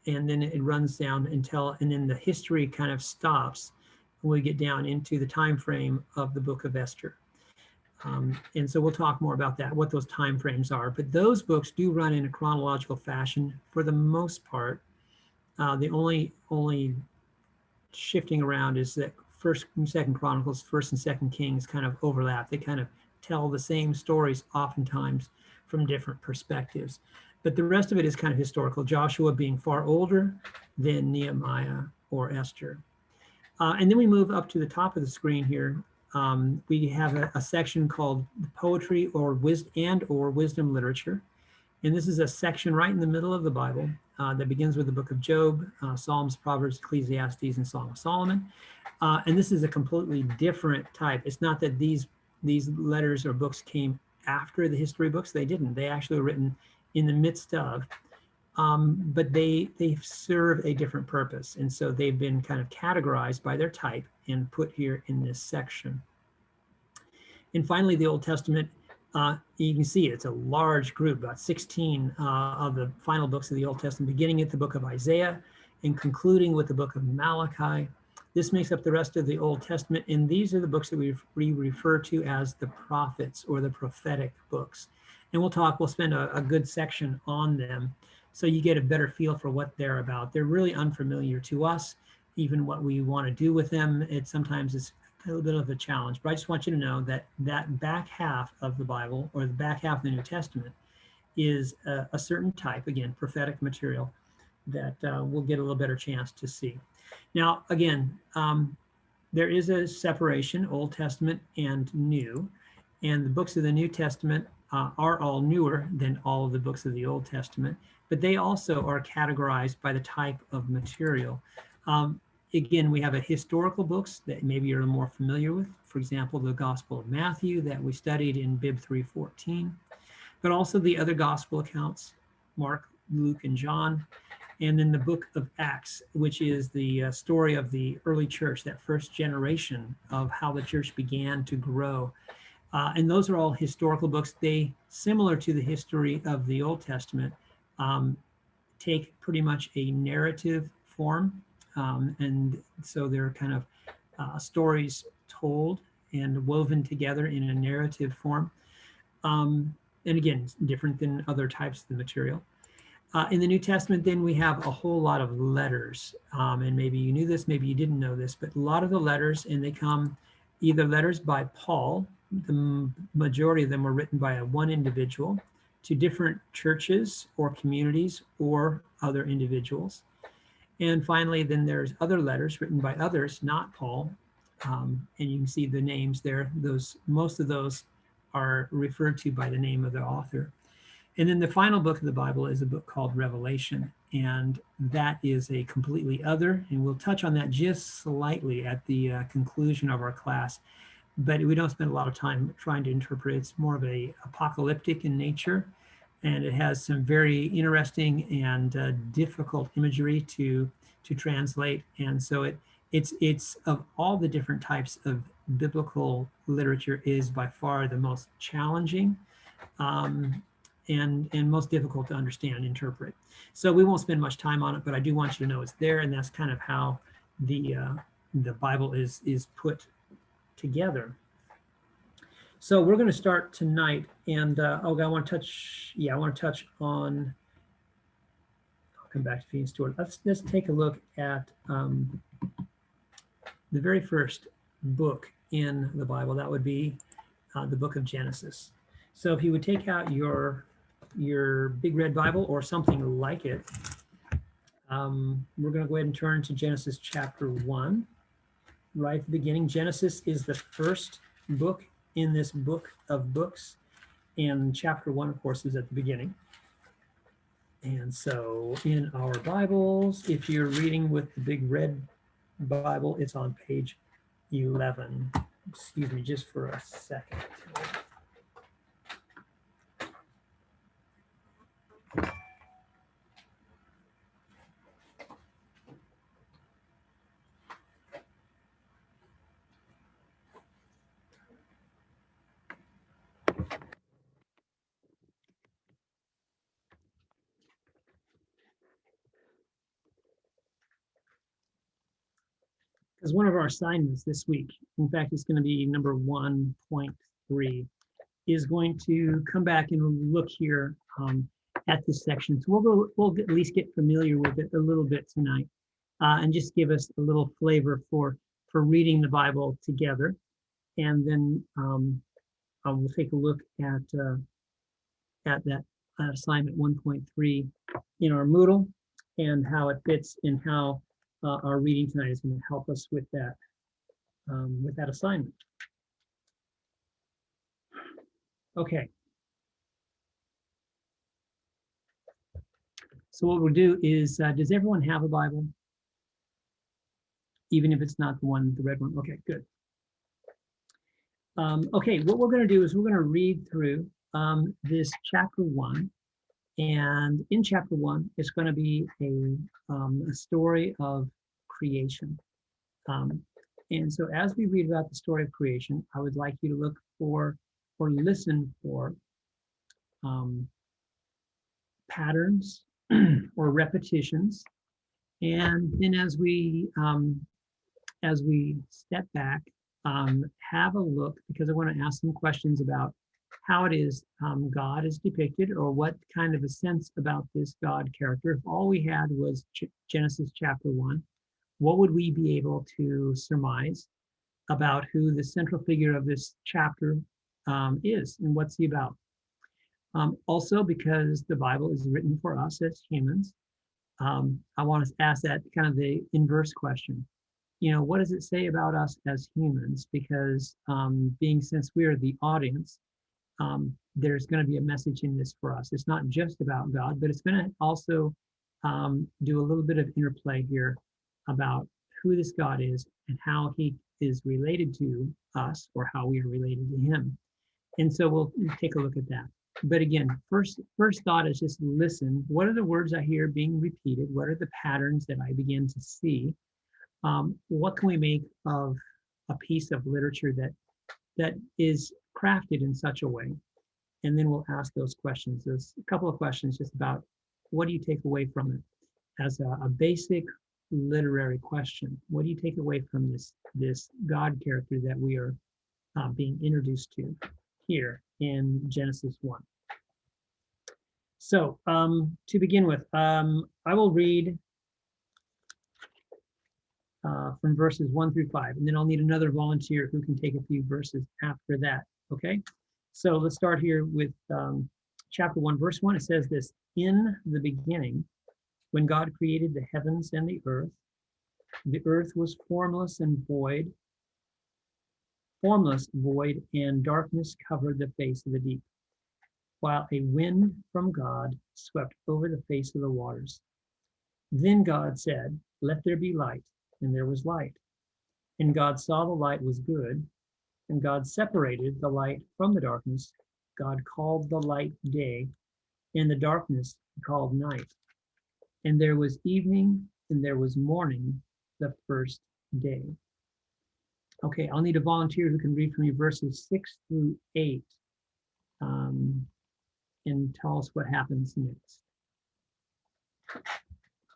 And then it runs down and then the history kind of stops when we get down into the time frame of the book of Esther. And so we'll talk more about that, what those time frames are. But those books do run in a chronological fashion for the most part. The only shifting around is that First and Second Chronicles, First and Second Kings kind of overlap. They kind of tell the same stories oftentimes from different perspectives. But the rest of it is kind of historical, Joshua being far older than Nehemiah or Esther. And then we move up to the top of the screen here. We have a section called Poetry or Wisdom Literature. And this is a section right in the middle of the Bible that begins with the book of Job, Psalms, Proverbs, Ecclesiastes, and Song of Solomon. And this is a completely different type. It's not that these letters or books came after the history books. They didn't. They actually were written in the midst of, but they serve a different purpose. And so they've been kind of categorized by their type and put here in this section. And finally, the Old Testament, you can see it's a large group, about 16 of the final books of the Old Testament, beginning at the book of Isaiah and concluding with the book of Malachi. This makes up the rest of the Old Testament, and these are the books that we refer to as the prophets or the prophetic books. And we'll spend a good section on them so you get a better feel for what they're about. They're really unfamiliar to us, even what we want to do with them. Sometimes it's a little bit of a challenge, but I just want you to know that that back half of the Bible, or the back half of the New Testament, is a certain type, again, prophetic material that we'll get a little better chance to see. Now, again, there is a separation, Old Testament and New, and the books of the New Testament are all newer than all of the books of the Old Testament, but they also are categorized by the type of material. Again, we have a historical books that maybe you're more familiar with. For example, the Gospel of Matthew that we studied in Bib 314, but also the other gospel accounts, Mark, Luke, and John. And then the book of Acts, which is the story of the early church, that first generation of how the church began to grow. And those are all historical books. They, similar to the history of the Old Testament, take pretty much a narrative form. And so they're kind of stories told and woven together in a narrative form. And again, different than other types of the material. In the New Testament, then we have a whole lot of letters. And maybe you knew this, maybe you didn't know this, but a lot of the letters, and they come either letters by Paul, the majority of them were written by one individual to different churches or communities or other individuals. And finally, then there's other letters written by others, not Paul. And you can see the names there. Most of those are referred to by the name of the author. And then the final book of the Bible is a book called Revelation. And that is a completely other, and we'll touch on that just slightly at the conclusion of our class. But we don't spend a lot of time trying to interpret it. It's more of a apocalyptic in nature. And it has some very interesting and difficult imagery to translate. And so it's of all the different types of biblical literature, is by far the most challenging and most difficult to understand and interpret. So we won't spend much time on it, but I do want you to know it's there, and that's kind of how the Bible is put together. So we're going to start tonight, and I want to touch on. I'll come back to Phoenix Stewart. Let's take a look at the very first book in the Bible. That would be the book of Genesis. So if you would take out your big red Bible or something like it, we're going to go ahead and turn to Genesis chapter 1. Right at the beginning, Genesis is the first book in this book of books, and chapter 1, of course, is at the beginning. And so in our Bibles, if you're reading with the big red Bible, it's on page 11. Excuse me just for a second. Because one of our assignments this week, in fact, it's going to be number 1.3, is going to come back and look here at this section. So we'll at least get familiar with it a little bit tonight, and just give us a little flavor for reading the Bible together. And then we'll take a look at that assignment 1.3 in our Moodle, and how it fits, and how our reading tonight is going to help us with that assignment. Okay. So what we'll do is, does everyone have a Bible? Even if it's not the red one? Okay, good. Okay, what we're going to do is we're going to read through this chapter 1. And in chapter 1, it's going to be a story of creation. And so as we read about the story of creation, I would like you to look for or listen for patterns or repetitions. And then as we step back, have a look, because I want to ask some questions about how it is God is depicted, or what kind of a sense about this God character. If all we had was Genesis chapter 1, what would we be able to surmise about who the central figure of this chapter is, and what's he about? Also, because the Bible is written for us as humans, I want to ask that kind of the inverse question. You know, what does it say about us as humans? Because since we are the audience, there's going to be a message in this for us. It's not just about God, but it's going to also do a little bit of interplay here about who this God is and how he is related to us or how we are related to him. And so we'll take a look at that. But again, first thought is just listen. What are the words I hear being repeated? What are the patterns that I begin to see? What can we make of a piece of literature that is crafted in such a way? And then we'll ask those questions. There's a couple of questions just about what do you take away from it as a basic literary question. What do you take away from this God character that we are being introduced to here in Genesis 1? So to begin with, I will read from verses 1 through 5, and then I'll need another volunteer who can take a few verses after that, okay? So let's start here with chapter 1, verse 1. It says this: in the beginning, when God created the heavens and the earth was formless, void, and darkness covered the face of the deep, while a wind from God swept over the face of the waters. Then God said, "Let there be light," and there was light. And God saw the light was good, and God separated the light from the darkness. God called the light day, and the darkness he called night. And there was evening, and there was morning, the first day. Okay, I'll need a volunteer who can read for me verses 6 through 8 and tell us what happens next.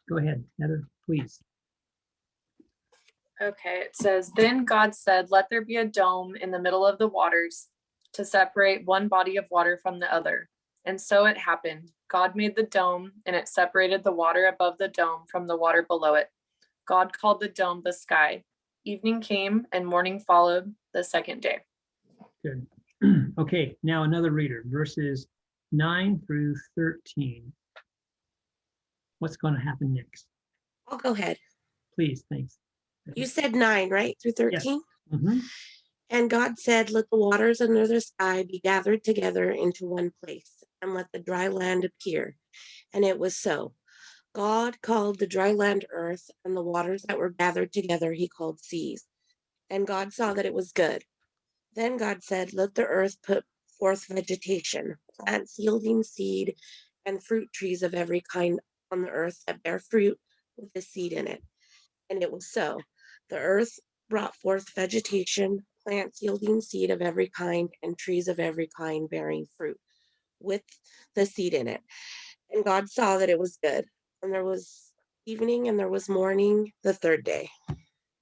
Go ahead, Heather, please. Okay, it says, then God said, let there be a dome in the middle of the waters to separate one body of water from the other. And so it happened. God made the dome, and it separated the water above the dome from the water below it. God called the dome the sky. Evening came and morning followed the second day. Good. Okay, now another reader, verses 9 through 13. What's going to happen next? I'll go ahead. Please, thanks. You said 9, right? Through 13? Yes. Mm-hmm. And God said, let the waters under the sky be gathered together into one place, and let the dry land appear. And it was so. God called the dry land earth, and the waters that were gathered together he called seas. And God saw that it was good. Then God said, let the earth put forth vegetation, plants yielding seed, and fruit trees of every kind on the earth that bear fruit with a seed in it. And it was so. The earth brought forth vegetation, plants yielding seed of every kind, and trees of every kind bearing fruit with the seed in it. And God saw that it was good. And there was evening and there was morning the third day.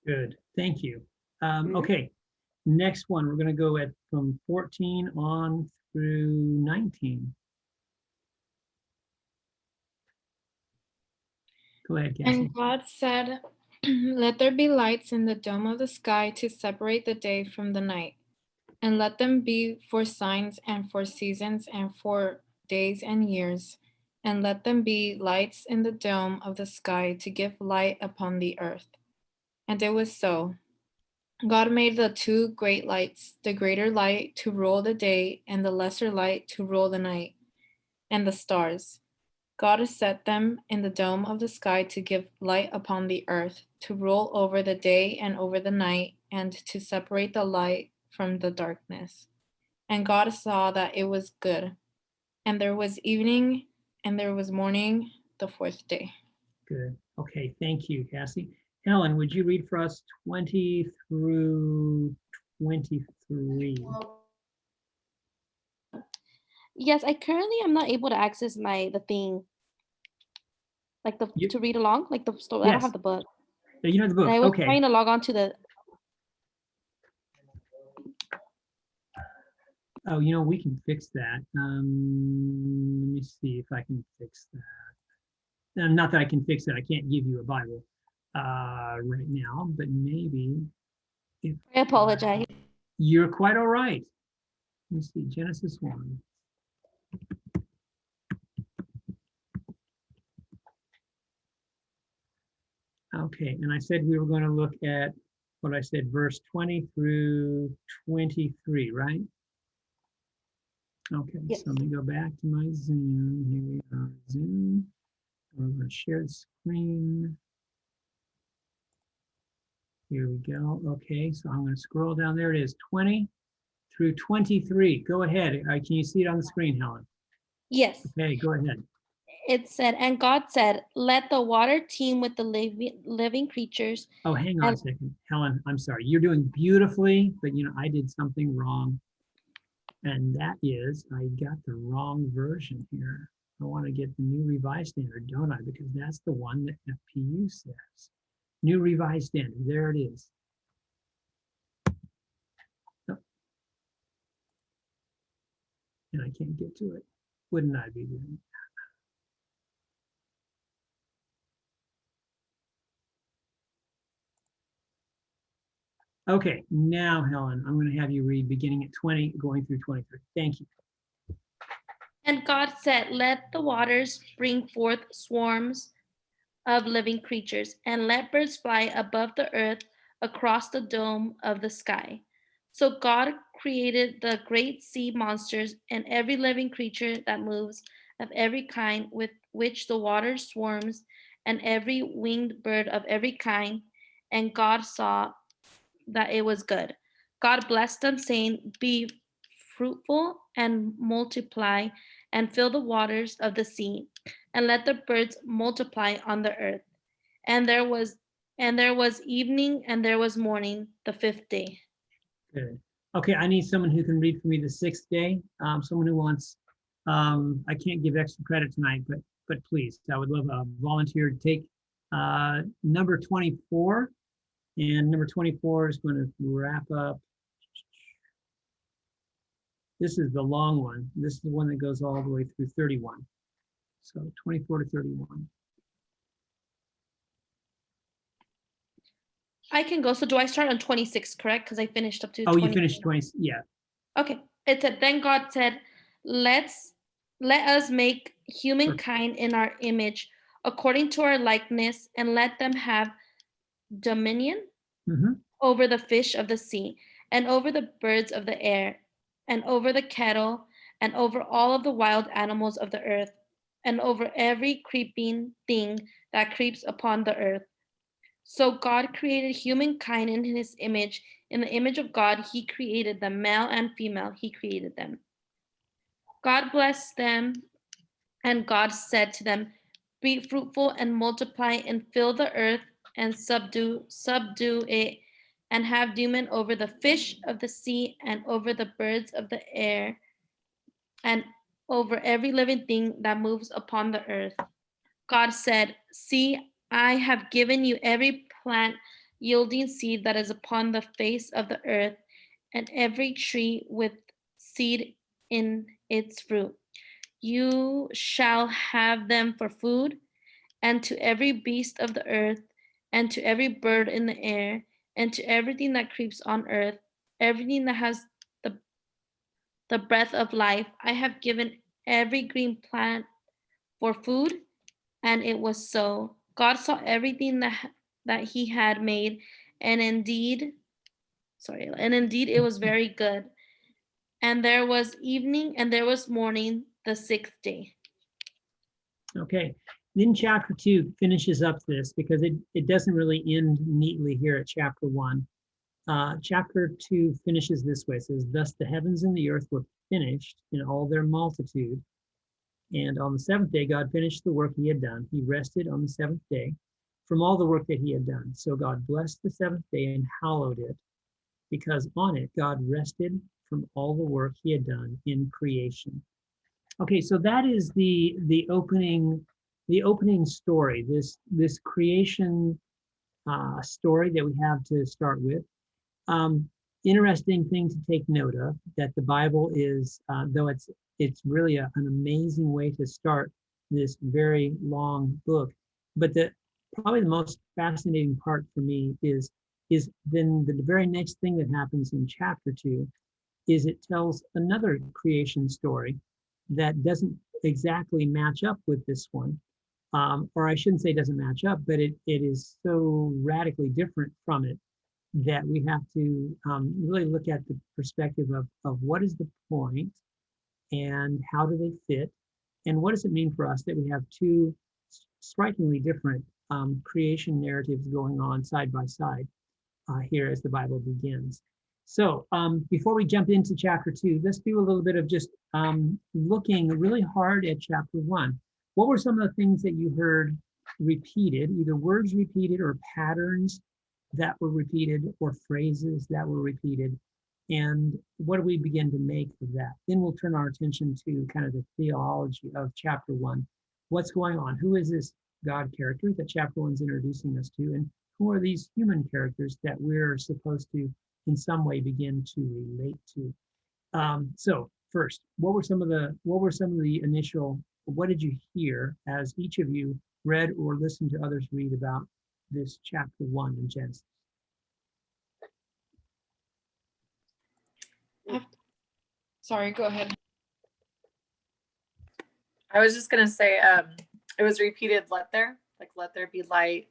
Good, thank you. Okay, next one, we're going to go at from 14 on through 19. Go ahead, Cassie. And God said, let there be lights in the dome of the sky to separate the day from the night, and let them be for signs and for seasons and for days and years, and let them be lights in the dome of the sky to give light upon the earth. And it was so. God made the two great lights, the greater light to rule the day, and the lesser light to rule the night, and the stars. God set them in the dome of the sky to give light upon the earth, to rule over the day and over the night, and to separate the light from the darkness. And God saw that it was good. And there was evening, and there was morning, the fourth day. Good. Okay, thank you, Cassie. Helen, would you read for us 20 through 23? Yes, I currently am not able to access the thing, like to read along, like the story. I don't Yes. have the book. You know the book. And I was Okay. trying to log on to the. Oh, you know, we can fix that. Let me see if I can fix that. Not that I can fix it. I can't give you a Bible right now, but maybe. If I apologize. You're quite all right. Let me see, Genesis 1. Okay, and I said we were going to look at what I said, verse 20 through 23, right? Okay, Yes. so let me go back to my Zoom. Here we are, Zoom. We're going to share the screen. Here we go. Okay, so I'm going to scroll down. There it is, 20 through 23. Go ahead. Can you see it on the screen, Helen? Yes. Okay, go ahead. It said, and God said, let the water teem with the living creatures. Oh, hang on a And second. Helen, I'm sorry. You're doing beautifully, but I did something wrong. And that is, I got the wrong version here. I want to get the New Revised Standard, don't I? Because that's the one that FPU says. New Revised Standard, there it is. Oh. And I can't get to it. Wouldn't I be doing? Okay, now, Helen, I'm going to have you read beginning at 20, going through 23. Thank you. And God said, let the waters bring forth swarms of living creatures, and let birds fly above the earth across the dome of the sky. So God created the great sea monsters and every living creature that moves, of every kind with which the water swarms, and every winged bird of every kind. And God saw that it was good. God blessed them, saying, be fruitful and multiply, and fill the waters of the sea, and let the birds multiply on the earth. And there was evening and there was morning, the fifth day. Good. Okay, I need someone who can read for me the 6th day. Someone who wants, I can't give extra credit tonight, but please, I would love a volunteer to take number 24. And number 24 is going to wrap up. This is the long one. This is the one that goes all the way through 31. So 24 to 31. I can go. So do I start on 26, correct? Because I finished up to 20. Oh, 20. you finished 20. Yeah. Okay. It said, then God said, let us make humankind in our image, according to our likeness, and let them have dominion over the fish of the sea, and over the birds of the air, and over the cattle, and over all of the wild animals of the earth, and over every creeping thing that creeps upon the earth. So God created humankind in his image. In the image of God, he created them, male and female, he created them. God blessed them, and God said to them, be fruitful and multiply and fill the earth and subdue it, and have dominion over the fish of the sea and over the birds of the air and over every living thing that moves upon the earth. God said, see, I have given you every plant yielding seed that is upon the face of the earth, and every tree with seed in its fruit. You shall have them for food, and to every beast of the earth, and to every bird in the air, and to everything that creeps on earth, everything that has the breath of life. I have given every green plant for food. And it was so. God saw everything that he had made, and indeed it was very good. And there was evening and there was morning, the 6th day. Okay. Then chapter 2 finishes up this because it doesn't really end neatly here at chapter 1. Chapter 2 finishes this way. It says, thus the heavens and the earth were finished in all their multitude. And on the 7th day, God finished the work he had done. He rested on the 7th day from all the work that he had done. So God blessed the 7th day and hallowed it, because on it, God rested from all the work he had done in creation. Okay, so that is the opening story, this creation story that we have to start with. Interesting thing to take note of, that the Bible is, though it's really an amazing way to start this very long book. But probably the most fascinating part for me is then the very next thing that happens in chapter 2 is it tells another creation story that doesn't exactly match up with this one. Or I shouldn't say doesn't match up, but it is so radically different from it that we have to really look at the perspective of what is the point and how do they fit, and what does it mean for us that we have two strikingly different creation narratives going on side by side. here as the Bible begins. So before we jump into chapter 2, let's do a little bit of just looking really hard at chapter 1. What were some of the things that you heard repeated, either words repeated or patterns that were repeated or phrases that were repeated? And what do we begin to make of that? Then we'll turn our attention to kind of the theology of chapter 1. What's going on? Who is this God character that chapter 1 is introducing us to? And who are these human characters that we're supposed to, in some way, begin to relate to? So first, what were some of the initial, what did you hear as each of you read or listened to others read about this chapter 1 in Genesis? Sorry, go ahead. I was just gonna say, it was repeated, let there be light.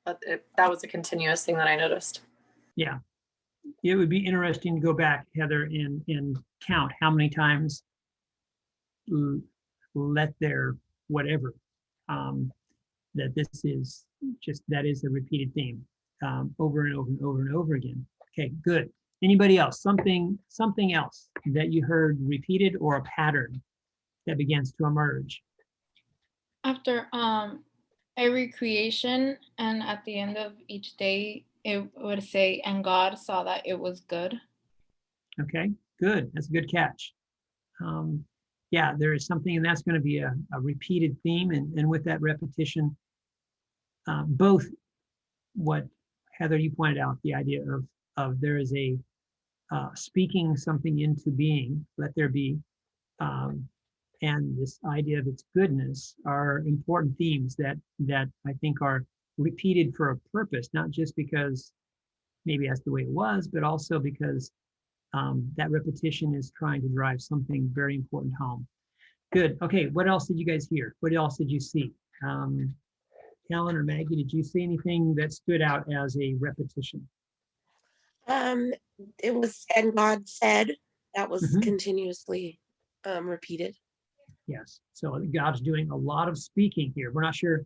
That was a continuous thing that I noticed. Yeah, it would be interesting to go back, Heather, and count how many times let there whatever, that this is just, that is a repeated theme over and over and over and over again. Okay, good. Anybody else? Something else that you heard repeated, or a pattern that begins to emerge? After every creation, and at the end of each day, it would say, and God saw that it was good. Okay, good. That's a good catch. Yeah, there is something, and that's going to be a repeated theme. And with that repetition, both what Heather, you pointed out, the idea of there is a speaking something into being, let there be, and this idea of its goodness are important themes that I think are repeated for a purpose, not just because maybe that's the way it was, but also because that repetition is trying to drive something very important home. Good. Okay, what else did you guys hear? What else did you see? Helen or Maggie, did you see anything that stood out as a repetition? It was, and God said, that was continuously repeated. Yes. So God's doing a lot of speaking here. We're not sure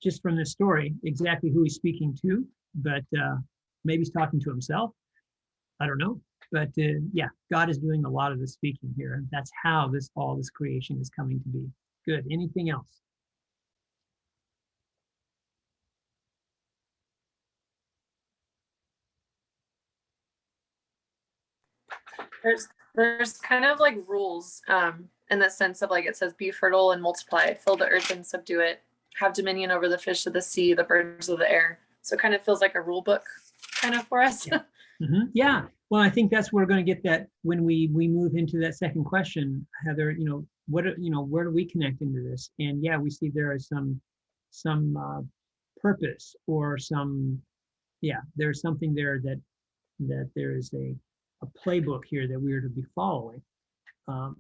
just from this story exactly who he's speaking to, but maybe he's talking to himself. I don't know. But yeah, God is doing a lot of the speaking here. And that's how all this creation is coming to be. Good. Anything else? There's kind of like rules in the sense of, like, it says, be fertile and multiply, fill the earth and subdue it, have dominion over the fish of the sea, the birds of the air. So it kind of feels like a rule book kind of for us. Yeah. Yeah. Well, I think that's where we're going to get that when we move into that second question, Heather. Where do we connect into this? And yeah, we see there is some purpose, or there's something there that there is a playbook here that we are to be following, and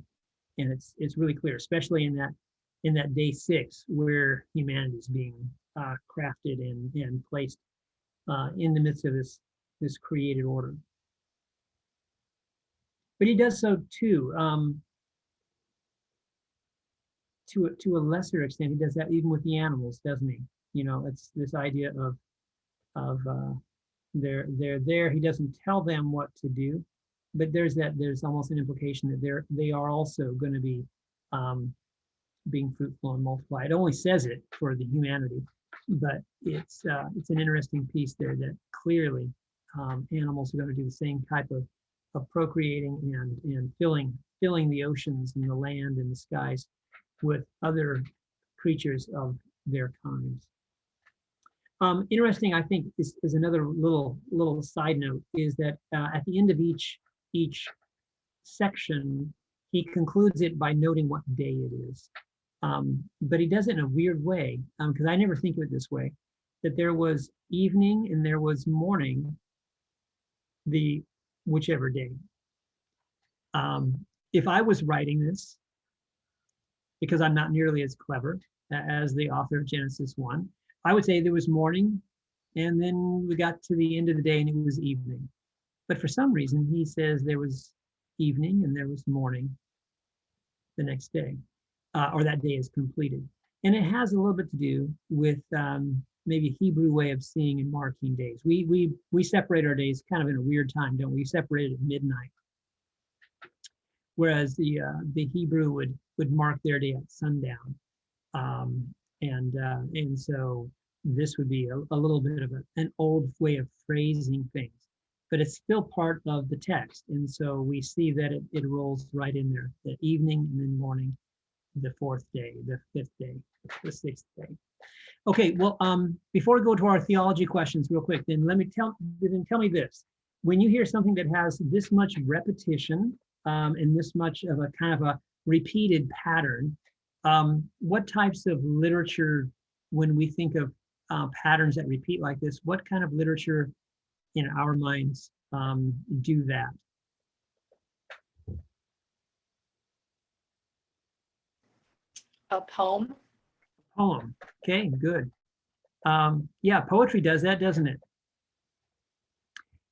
it's really clear, especially in that day 6 where humanity is being crafted and placed in the midst of this created order. But he does so too, to a lesser extent. He does that even with the animals, doesn't he? It's this idea of they're there. He doesn't tell them what to do, but there's almost an implication that they are also going to be being fruitful and multiply. It only says it for the humanity, but it's an interesting piece there that clearly animals are going to do the same type of procreating and filling the oceans and the land and the skies with other creatures of their kinds. Interesting, I think, is another little side note, is that at the end of each section, he concludes it by noting what day it is. But he does it in a weird way, because I never think of it this way, that there was evening and there was morning, the whichever day. If I was writing this, because I'm not nearly as clever as the author of Genesis 1, I would say there was morning, and then we got to the end of the day and it was evening. But for some reason, he says there was evening and there was morning the next day, or that day is completed. And it has a little bit to do with maybe Hebrew way of seeing and marking days. We separate our days kind of in a weird time, don't we? We separate at midnight, whereas the Hebrew would mark their day at sundown, and so this would be a little bit of an old way of phrasing things, but it's still part of the text, and so we see that it rolls right in there: the evening and then morning, the fourth day, the fifth day, the sixth day. Okay, well, before we go to our theology questions real quick, then tell me this. When you hear something that has this much repetition and this much of a kind of a repeated pattern, what types of literature, when we think of patterns that repeat like this, what kind of literature in our minds do that? A poem. Poem. Okay, good. Yeah, poetry does that, doesn't it?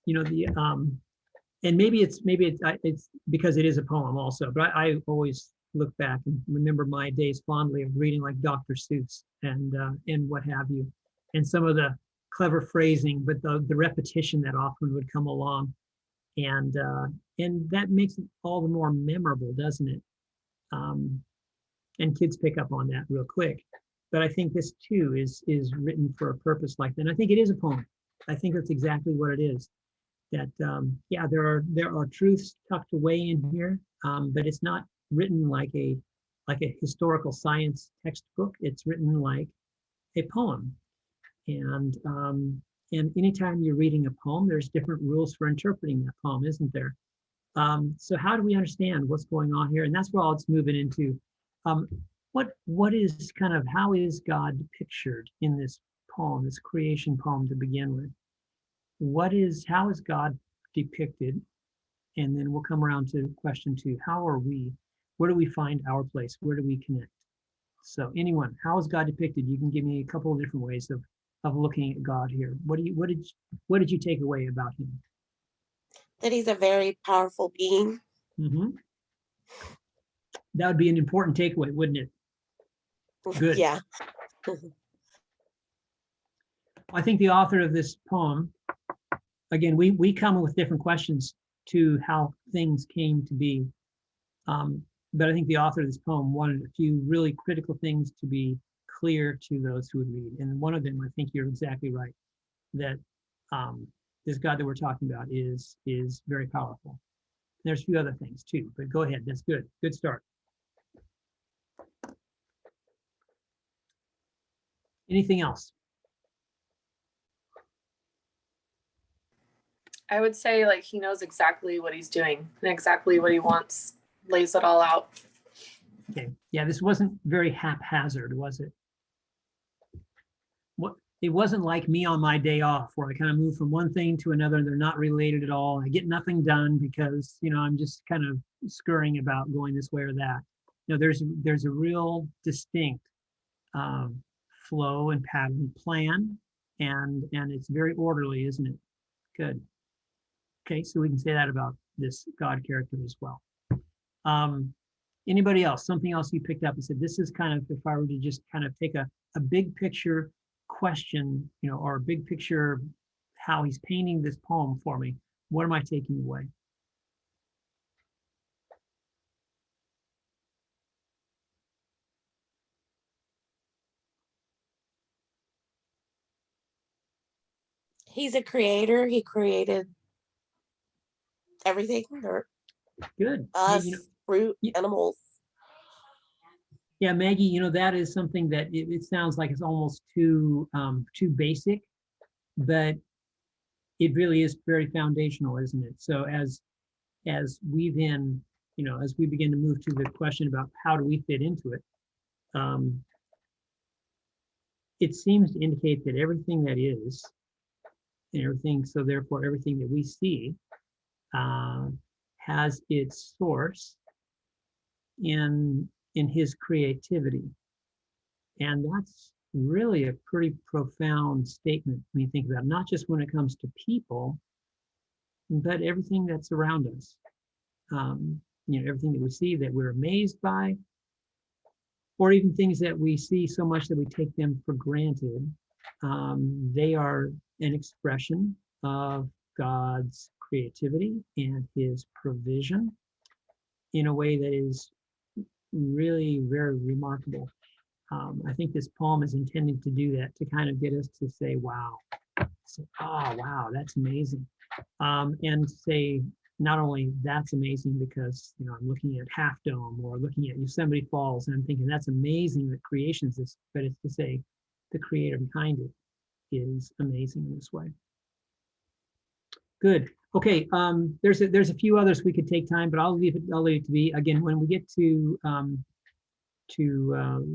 You know, the and maybe it's because it is a poem also, but I always look back and remember my days fondly of reading like Dr. Seuss and what have you, and some of the clever phrasing, but the repetition that often would come along, and that makes it all the more memorable, doesn't it? And kids pick up on that real quick. But I think this too is written for a purpose like that. And I think it is a poem. I think that's exactly what it is. That yeah, there are truths tucked away in here, but it's not written like a historical science textbook. It's written like a poem. And anytime you're reading a poem, there's different rules for interpreting that poem, isn't there? So how do we understand what's going on here? And that's where it's moving into. What is kind of, how is God pictured in this poem, this creation poem to begin with? How is God depicted? And then we'll come around to question 2. How are we? Where do we find our place? Where do we connect? So anyone, how is God depicted? You can give me a couple of different ways of looking at God here. What did you take away about him? That he's a very powerful being. Mm-hmm. That would be an important takeaway, wouldn't it? Good. Yeah. I think the author of this poem, again, we come with different questions to how things came to be. But I think the author of this poem wanted a few really critical things to be clear to those who would read. And one of them, I think you're exactly right, that this God that we're talking about is very powerful. There's a few other things too, but go ahead. That's good. Good start. Anything else? I would say like he knows exactly what he's doing and exactly what he wants, lays it all out. Okay. Yeah, this wasn't very haphazard, was it? It wasn't like me on my day off where I kind of move from one thing to another. They're not related at all. I get nothing done because, you know, I'm just kind of scurrying about going this way or that. You know, there's a real distinct flow and pattern plan, and it's very orderly, isn't it? Good. Okay, so we can say that about this God character as well. Anybody else? Something else you picked up and said, this is kind of, if I were to just kind of take a big picture question, you know, or a big picture how he's painting this poem for me, what am I taking away? He's a creator. He created everything, or Good. us, You know, fruit, animals. yeah, Maggie, you know, that is something that it sounds like it's almost too basic, but it really is very foundational, isn't it? So as we then, you know, as we begin to move to the question about how do we fit into it, it seems to indicate that everything that is, and everything, so therefore everything that we see has its source in his creativity. And that's really a pretty profound statement when you think about it, not just when it comes to people, but everything that's around us. You know, everything that we see that we're amazed by, or even things that we see so much that we take them for granted. They are an expression of God's creativity and his provision in a way that is really very remarkable. I think this poem is intended to do that, to kind of get us to say, wow, wow, that's amazing. And say, not only that's amazing because, I'm looking at Half Dome or looking at Yosemite Falls, and I'm thinking that's amazing that creation's this, but it's to say the creator behind it is amazing in this way. Good. Okay. There's a few others we could take time, but I'll leave it to be. Again, when we get to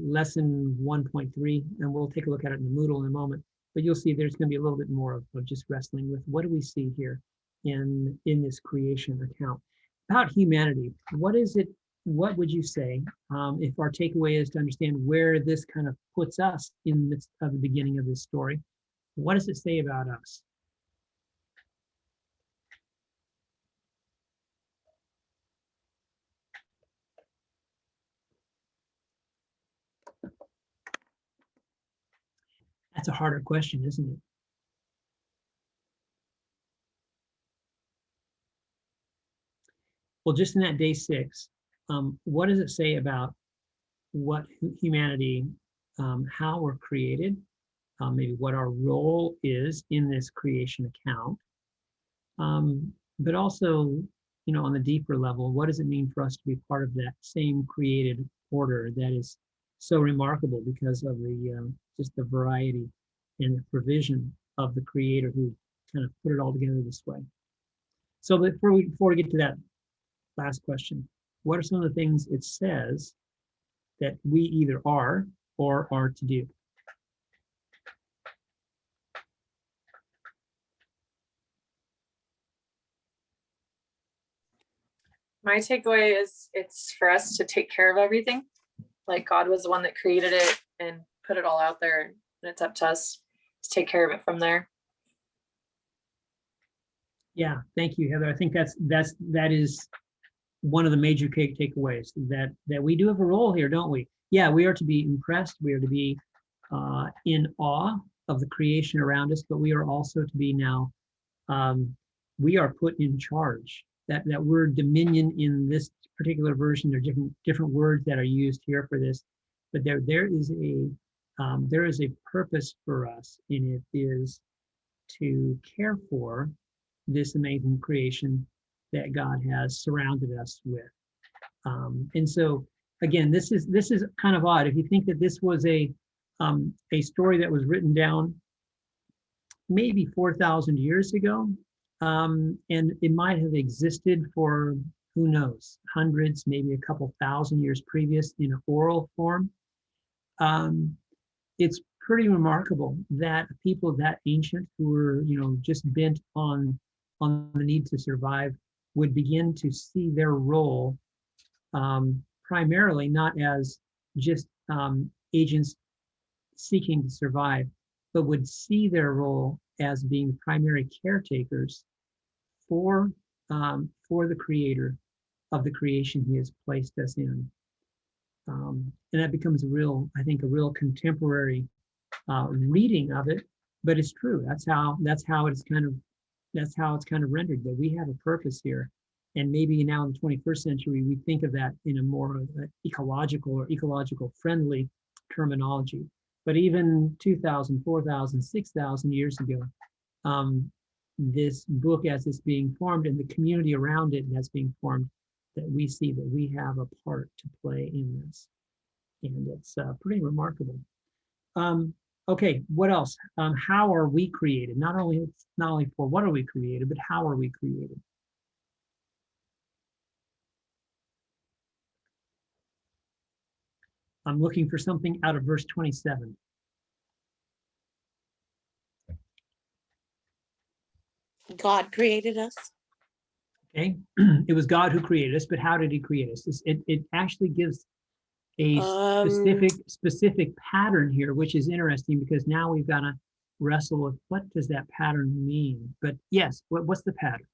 lesson 1.3, and we'll take a look at it in the Moodle in a moment. But you'll see there's going to be a little bit more of just wrestling with what do we see here in this creation account about humanity. What is it? What would you say if our takeaway is to understand where this kind of puts us in the midst of the beginning of this story? What does it say about us? That's a harder question, isn't it? Well, just in that day 6, what does it say about what humanity, how we're created, maybe what our role is in this creation account, but also, on the deeper level, what does it mean for us to be part of that same created order that is so remarkable because of the just the variety and the provision of the creator who kind of put it all together this way. So before we get to that last question, what are some of the things it says that we either are or are to do? My takeaway is it's for us to take care of everything. Like God was the one that created it and put it all out there, and it's up to us to take care of it from there. Yeah, thank you, Heather. I think that is one of the major takeaways, that we do have a role here, don't we? Yeah, we are to be impressed. We are to be in awe of the creation around us, but we are also to be now, we are put in charge. That word dominion in this particular version, there are different words that are used here for this, but there is a purpose for us, and it is to care for this amazing creation that God has surrounded us with. And so again, this is kind of odd. If you think that this was a story that was written down maybe 4,000 years ago, and it might have existed for, who knows, hundreds, maybe a couple thousand years previous in an oral form. It's pretty remarkable that people that ancient, who were, just bent on the need to survive, would begin to see their role primarily not as just agents seeking to survive, but would see their role as being primary caretakers for the creator of the creation he has placed us in. And that becomes a real contemporary reading of it, but it's true. That's how it's kind of rendered, that we have a purpose here. And maybe now in the 21st century, we think of that in a more ecological friendly terminology. But even 2,000, 4,000, 6,000 years ago, this book, as it's being formed, and the community around it that's being formed, that we see that we have a part to play in this. And it's pretty remarkable. Okay, what else? How are we created? Not only for what are we created, but how are we created? I'm looking for something out of verse 27. God created us. Okay, it was God who created us, but how did he create us? It actually gives a specific pattern here, which is interesting, because now we've got to wrestle with what does that pattern mean. But yes, what's the pattern?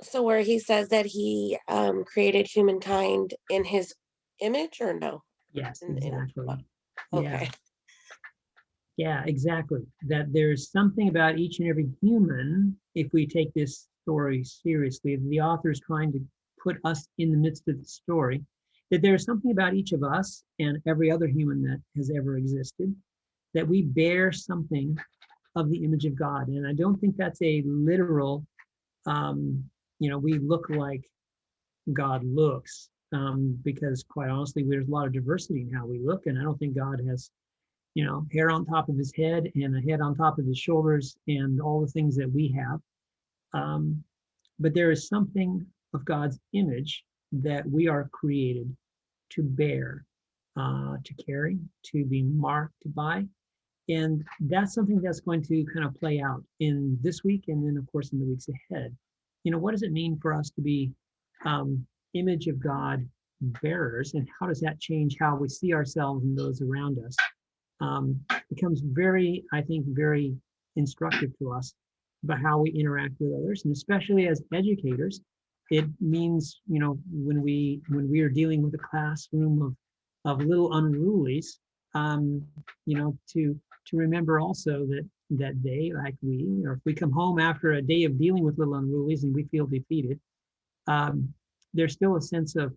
So where he says that he created humankind in his image, or no? Yes, exactly. Okay. Yeah, exactly. That there's something about each and every human, if we take this story seriously, the author is trying to put us in the midst of the story, that there's something about each of us and every other human that has ever existed, that we bear something of the image of God. And I don't think that's a literal, we look like God looks, because quite honestly, there's a lot of diversity in how we look. And I don't think God has hair on top of his head and a head on top of his shoulders and all the things that we have. But there is something of God's image that we are created to bear, to carry, to be marked by. And that's something that's going to kind of play out in this week and then, of course, in the weeks ahead. What does it mean for us to be image of God bearers, and how does that change how we see ourselves and those around us? Becomes very, I think, very instructive to us about how we interact with others, and especially as educators, it means when we are dealing with a classroom of little unrulies, to remember also that they, like we, or if we come home after a day of dealing with little unrulies and we feel defeated, there's still a sense of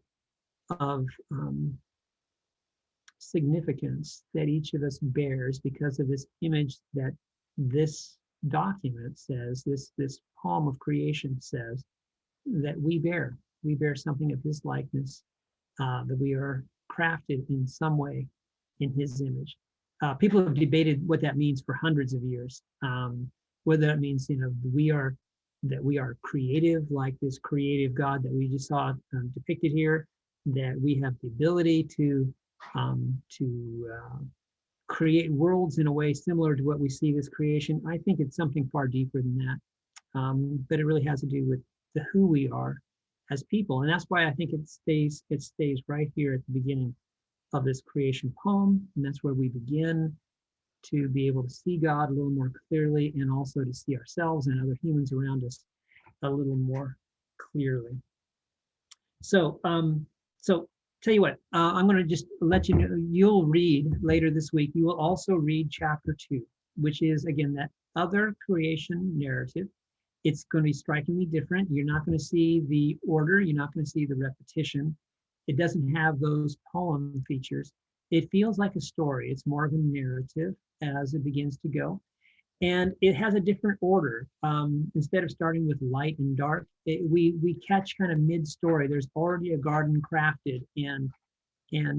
significance that each of us bears because of this image that this document says, this poem of creation says that we bear something of his likeness, that we are crafted in some way in his image. People have debated what that means for hundreds of years, whether that means we are creative, like this creative God that we just saw depicted here, that we have the ability to create worlds in a way similar to what we see as creation. I think it's something far deeper than that, but it really has to do with who we are as people, and that's why I think it stays right here at the beginning of this creation poem, and that's where we begin to be able to see God a little more clearly, and also to see ourselves and other humans around us a little more clearly. So tell you what, I'm going to just let you know, you'll read later this week, you will also read chapter 2, which is, again, that other creation narrative. It's going to be strikingly different. You're not going to see the order. You're not going to see the repetition. It doesn't have those poem features. It feels like a story. It's more of a narrative as it begins to go. And it has a different order. Instead of starting with light and dark, we catch kind of mid-story. There's already a garden crafted, and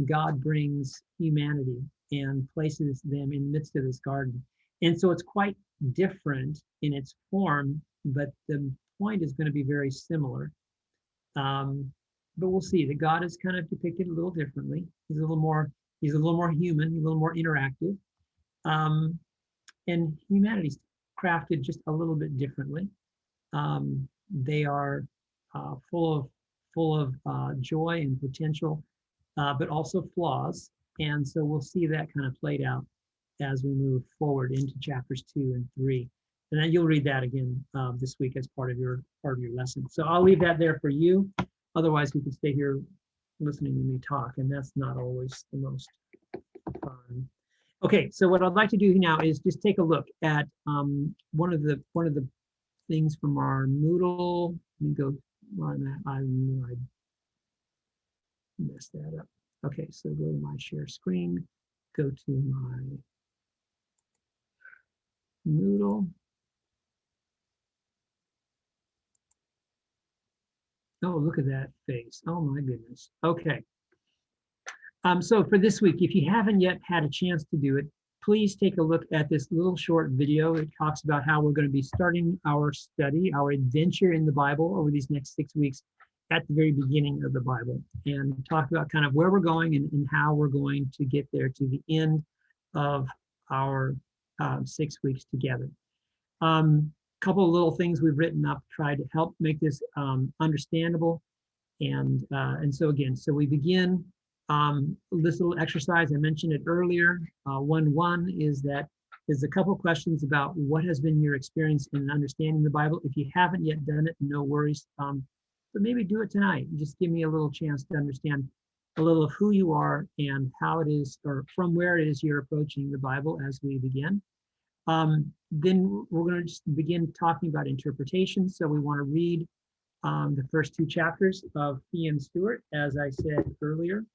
God brings humanity and places them in the midst of this garden. And so it's quite different in its form, but the point is going to be very similar. But we'll see that God is kind of depicted a little differently. He's a little more human, a little more interactive. And humanity's crafted just a little bit differently. They are full of joy and potential, but also flaws. And so we'll see that kind of played out as we move forward into chapters 2 and 3. And then you'll read that again this week as part of your lesson. So I'll leave that there for you. Otherwise, we could stay here listening to me talk, and that's not always the most fun. Okay, so what I'd like to do now is just take a look at one of the things from our Moodle. Let me go. I messed that up. Okay, so go to my share screen. Go to my Moodle. Oh, look at that face. Oh my goodness. Okay. So for this week, if you haven't yet had a chance to do it, please take a look at this little short video. It talks about how we're going to be starting our study, our adventure in the Bible over these next 6 weeks at the very beginning of the Bible, and talk about kind of where we're going and how we're going to get there to the end of our 6 weeks together. Couple of little things we've written up, tried to help make this understandable. And so again, so we begin this little exercise. I mentioned it earlier. 1.1 is a couple of questions about what has been your experience in understanding the Bible. If you haven't yet done it, no worries. But maybe do it tonight. Just give me a little chance to understand a little of who you are and how it is, or from where it is you're approaching the Bible as we begin. Then we're going to just begin talking about interpretation. So we want to read the first 2 chapters of Fee and Stewart, as I said earlier,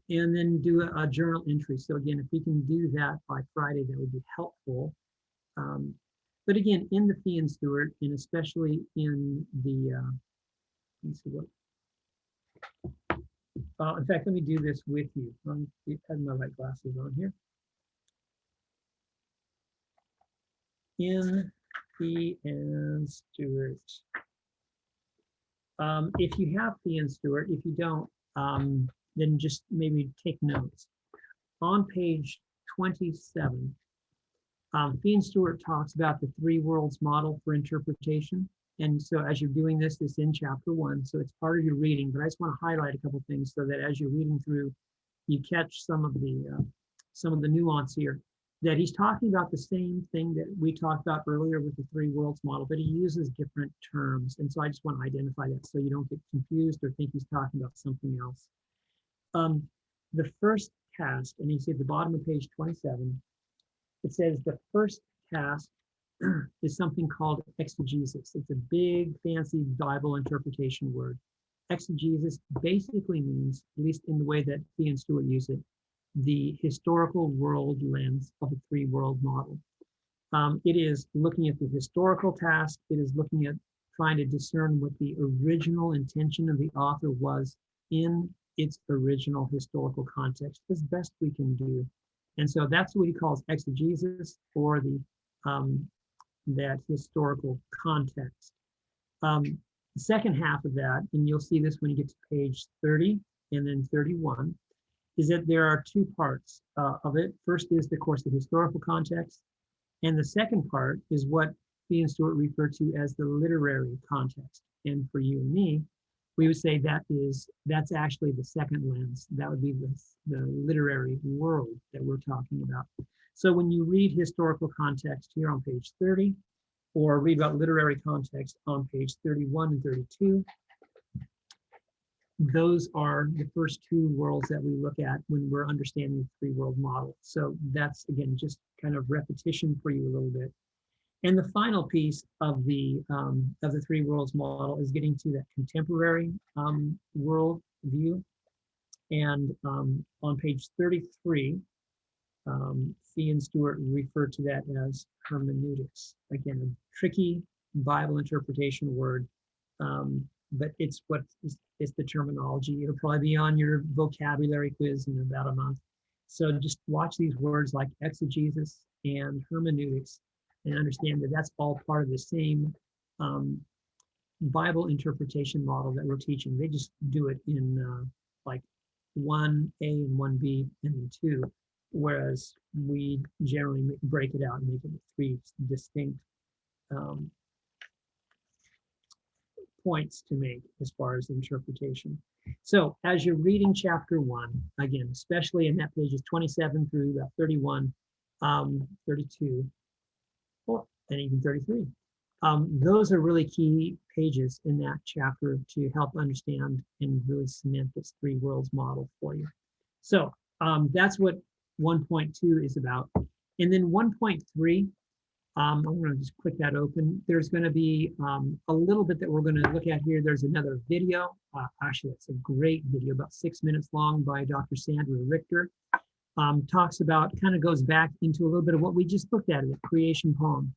and then do a journal entry. So again, if we can do that by Friday, that would be helpful. But again, in the Fee and Stewart, and especially in the, let's see what, in fact, let me do this with you. I have my white glasses on here. In Fee and Stewart. If you have Fee and Stewart, if you don't, then just maybe take notes. On page 27, Fee and Stewart talks about the 3 worlds model for interpretation. And so as you're doing this, it's in chapter 1, so it's part of your reading, but I just want to highlight a couple things so that as you're reading through, you catch some of the nuance here. That he's talking about the same thing that we talked about earlier with the 3 worlds model, but he uses different terms. And so I just want to identify that so you don't get confused or think he's talking about something else. The first task, and you see at the bottom of page 27, it says the first task is something called exegesis. It's a big, fancy Bible interpretation word. Exegesis basically means, at least in the way that Fee and Stewart use it, the historical world lens of a 3 world model. It is looking at the historical task. It is looking at trying to discern what the original intention of the author was in its original historical context as best we can do. And so that's what he calls exegesis, or the that historical context. The second half of that, and you'll see this when you get to page 30 and then 31, is that there are 2 parts of it. First is, of course, the historical context. And the second part is what Fee and Stewart refer to as the literary context. And for you and me, we would say that's actually the second lens. That would be the literary world that we're talking about. So when you read historical context here on page 30, or read about literary context on page 31 and 32, those are the first 2 worlds that we look at when we're understanding the 3 world model. So that's, again, just kind of repetition for you a little bit. And the final piece of the 3 worlds model is getting to that contemporary world view. And on page 33, Fee and Stewart refer to that as hermeneutics. Again, a tricky Bible interpretation word, but it's the terminology. It'll probably be on your vocabulary quiz in about a month. So just watch these words like exegesis and hermeneutics and understand that that's all part of the same Bible interpretation model that we're teaching. They just do it in like 1A and 1B and then 2, whereas we generally break it out and make it 3 distinct points to make as far as interpretation. So as you're reading chapter 1, again, especially in that pages 27 through 31, 32, and even 33, those are really key pages in that chapter to help understand and really cement this 3 worlds model for you. So that's what 1.2 is about. And then 1.3, I'm going to just click that open. There's going to be a little bit that we're going to look at here. There's another video. Actually, it's a great video, about 6 minutes long, by Dr. Sandra Richter. Talks about, kind of goes back into a little bit of what we just looked at in the creation poem,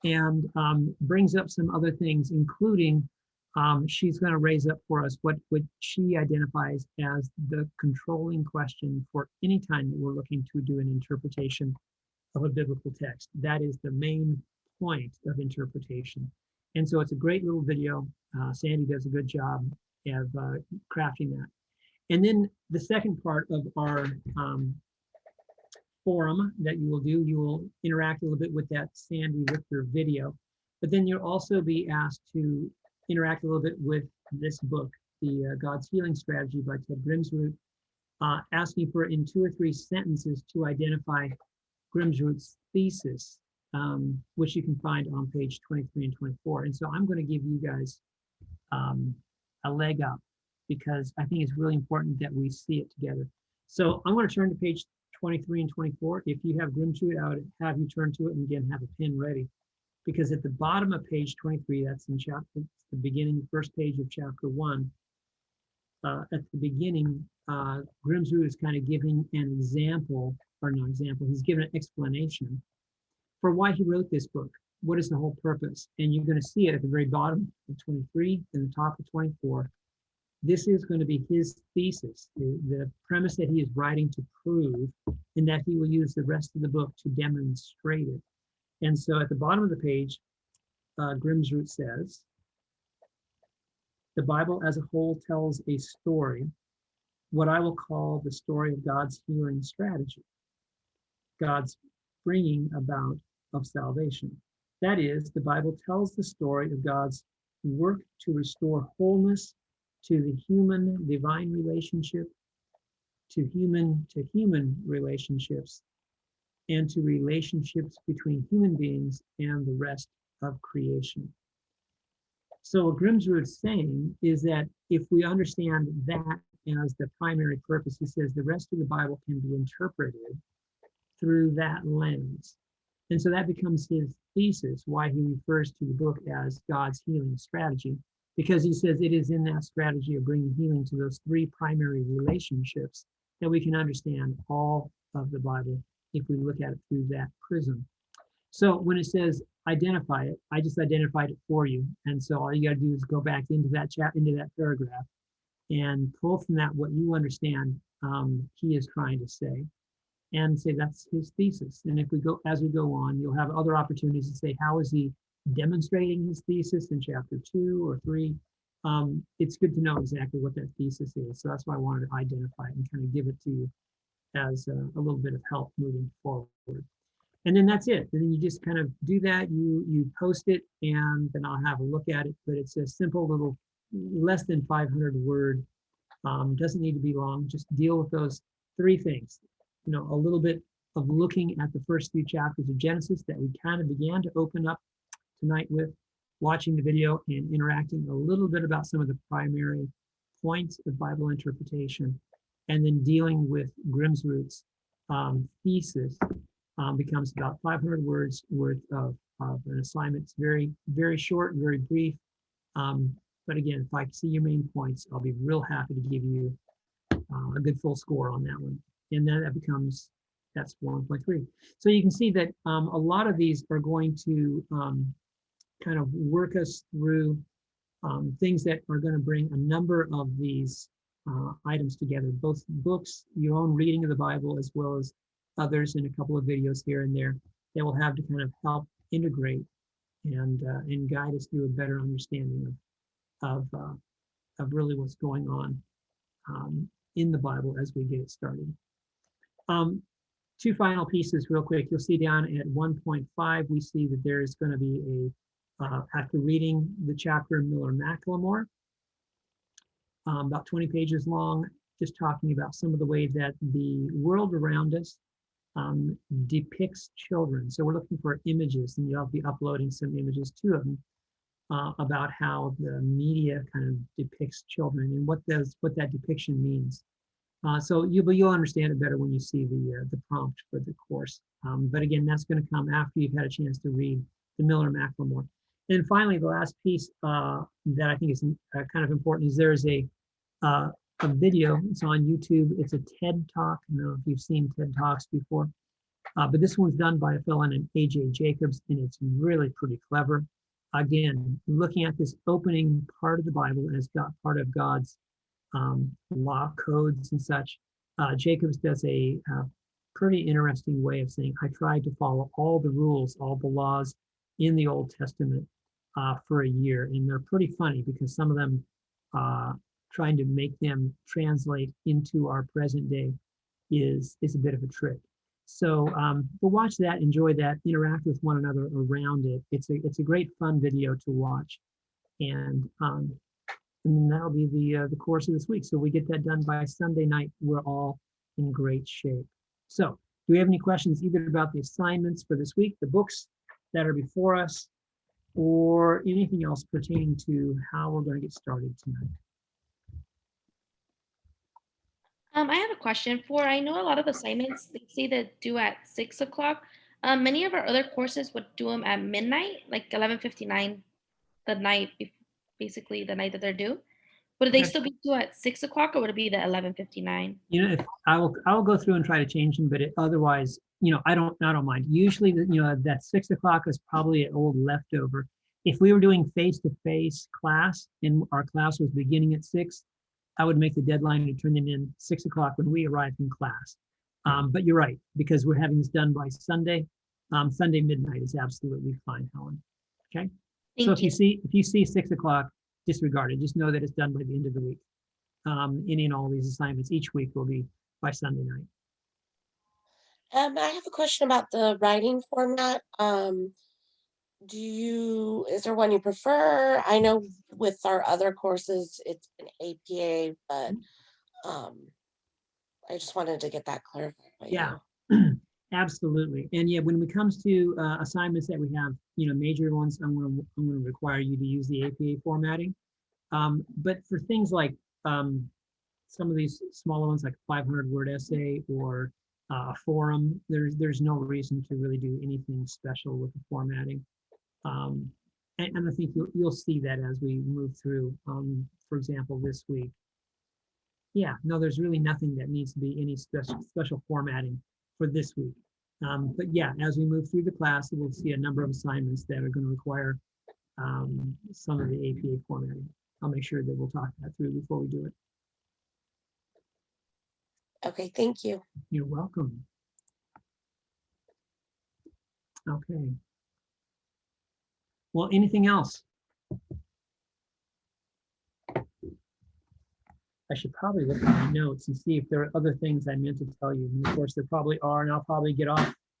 and brings up some other things, including she's going to raise up for us what she identifies as the controlling question for any time that we're looking to do an interpretation of a biblical text. That is the main point of interpretation. And so it's a great little video. Sandy does a good job of crafting that. And then the second part of our forum that you will do, you will interact a little bit with that Sandy Richter video, but then you'll also be asked to interact a little bit with this book, the God's Healing Strategy by Ted Grimsroot, asking for, in 2 or 3 sentences, to identify Grimsroot's thesis, which you can find on page 23 and 24. And so I'm going to give you guys a leg up because I think it's really important that we see it together. So I'm going to turn to page 23 and 24. If you have Grimm's Root, I would have you turn to it and again have a pen ready, because at the bottom of page 23, that's in chapter, it's the beginning, first page of chapter 1. At the beginning, Grimm's Root is kind of giving an example, or not example, he's given an explanation for why he wrote this book. What is the whole purpose? And you're going to see it at the very bottom of 23 and the top of 24. This is going to be his thesis, the premise that he is writing to prove, and that he will use the rest of the book to demonstrate it. And so at the bottom of the page, Grimm's Root says, the Bible as a whole tells a story, what I will call the story of God's healing strategy, God's bringing about of salvation. That is, the Bible tells the story of God's work to restore wholeness to the human-divine relationship, to human relationships, and to relationships between human beings and the rest of creation. So what Grimm's Root is saying is that if we understand that as the primary purpose, he says the rest of the Bible can be interpreted through that lens. And so that becomes his thesis, why he refers to the book as God's healing strategy, because he says it is in that strategy of bringing healing to those three primary relationships that we can understand all of the Bible if we look at it through that prism. So when it says identify it, I just identified it for you. And so all you got to do is go back into that into that paragraph and pull from that what you understand he is trying to say, and say that's his thesis. And if we go, as we go on, you'll have other opportunities to say, how is he demonstrating his thesis in chapter 2 or 3? It's good to know exactly what that thesis is. So that's why I wanted to identify it and kind of give it to you as a little bit of help moving forward. And then that's it. And then you just kind of do that, you post it, and then I'll have a look at it. But it's a simple little, less than 500 word, doesn't need to be long. Just deal with those three things. You know, a little bit of looking at the first few chapters of Genesis that we kind of began to open up tonight with, watching the video and interacting a little bit about some of the primary points of Bible interpretation, and then dealing with Grimm's Root's thesis becomes about 500 words worth of an assignment. It's very, very short, very brief. But again, if I see your main points, I'll be real happy to give you a good full score on that one. And then that becomes, that's 1.3. So you can see that a lot of these are going to kind of work us through things that are going to bring a number of these items together, both books, your own reading of the Bible, as well as others in a couple of videos here and there that will have to kind of help integrate and guide us through a better understanding of really what's going on in the Bible as we get it started. Two final pieces real quick. You'll see down at 1.5, we see that there's going to be after reading the chapter Miller-Macklemore, about 20 pages long, just talking about some of the way that the world around us depicts children. So we're looking for images, and you'll be uploading some images, 2 of them, about how the media kind of depicts children and what that depiction means. So you'll understand it better when you see the prompt for the course. But again, that's going to come after you've had a chance to read the Miller-Macklemore. And finally, the last piece that I think is kind of important is there's a video. It's on YouTube. It's a TED Talk. I don't know if you've seen TED Talks before, but this one's done by a fellow named A.J. Jacobs, and it's really pretty clever. Again, looking at this opening part of the Bible as part of God's law codes and such, Jacobs does a pretty interesting way of saying, I tried to follow all the rules, all the laws in the Old Testament for a year. And they're pretty funny because some of them trying to make them translate into our present day is a bit of a trick. So we'll watch that, enjoy that, interact with one another around it. It's a great fun video to watch. And that'll be the course of this week. So we get that done by Sunday night. We're all in great shape. So do we have any questions either about the assignments for this week, the books that are before us, or anything else pertaining to how we're going to get started tonight? question for. I know a lot of assignments they say that due at 6 o'clock. Many of our other courses would do them at midnight, like 11:59, the night, basically the night that they're due. Would they Okay. still be due at 6 o'clock, or would it be the 11:59? You know, if I will go through and try to change them, but otherwise, you know, I don't mind. Usually, you know, that 6 o'clock is probably an old leftover. If we were doing face-to-face class and our class was beginning at 6, I would make the deadline to turn them in 6 o'clock when we arrive in class. But you're right, because we're having this done by Sunday. Sunday midnight is absolutely fine, Helen. Okay. So if you see 6 o'clock, disregard it. Just know that it's done by the end of the week. Any and all these assignments each week will be by Sunday night. I have a question about the writing format. Is there one you prefer? I know with our other courses, it's an APA, but I just wanted to get that clarified. Yeah, absolutely. And yeah, when it comes to assignments that we have, you know, major ones, I'm going to require you to use the APA formatting. But for things like some of these smaller ones, like 500-word essay or a forum, there's no reason to really do anything special with the formatting. And I think you'll see that as we move through. For example, this week. Yeah, no, there's really nothing that needs to be any special formatting for this week. But yeah, as we move through the class, we'll see a number of assignments that are going to require some of the APA formatting. I'll make sure that we'll talk that through before we do it. Okay, thank you. You're welcome. Okay. Well, anything else? I should probably look at my notes and see if there are other things I meant to tell you. And of course, there probably are, and I'll probably get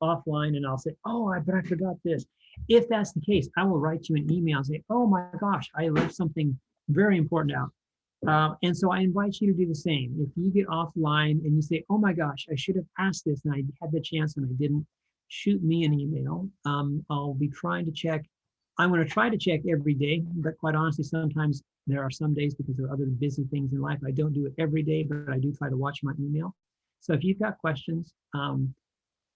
offline and I'll say, oh, but I forgot this. If that's the case, I will write you an email and say, oh my gosh, I left something very important out. And so I invite you to do the same. If you get offline and you say, oh my gosh, I should have asked this and I had the chance and I didn't, shoot me an email. I'll be trying to check. I'm going to try to check every day, but quite honestly, sometimes there are some days because of other busy things in life. I don't do it every day, but I do try to watch my email. So if you've got questions,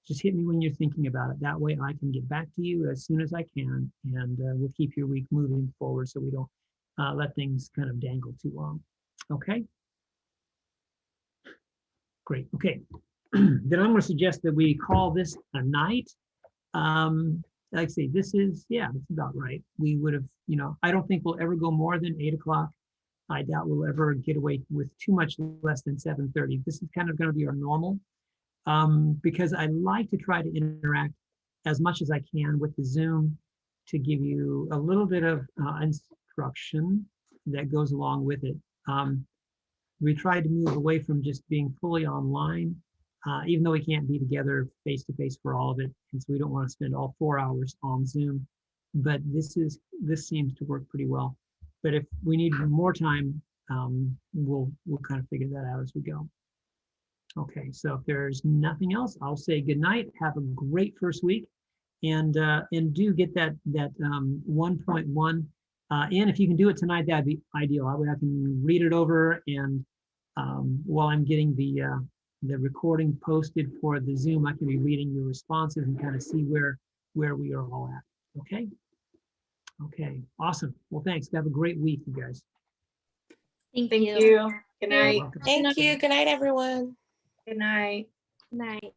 just hit me when you're thinking about it. That way I can get back to you as soon as I can, and we'll keep your week moving forward so we don't let things kind of dangle too long. Okay? Great. Okay. Then I'm going to suggest that we call this a night. Like I say, this is, yeah, it's about right. We would have, you know, I don't think we'll ever go more than 8 o'clock. I doubt we'll ever get away with too much less than 7:30. This is kind of going to be our normal, because I like to try to interact as much as I can with the Zoom to give you a little bit of instruction that goes along with it. We try to move away from just being fully online, even though we can't be together face-to-face for all of it. And so we don't want to spend all 4 hours on Zoom, but this seems to work pretty well. But if we need more time, we'll kind of figure that out as we go. Okay, so if there's nothing else, I'll say good night. Have a great first week, and do get that 1.1 in. If you can do it tonight, that'd be ideal. I can read it over, and while I'm getting the recording posted for the Zoom, I can be reading your responses and kind of see where we are all at. Okay. Okay. Awesome. Well, thanks. Have a great week, you guys. Thank Thank you. you. Good night. You're welcome. Thank you. Good night, everyone. Good night. Good night.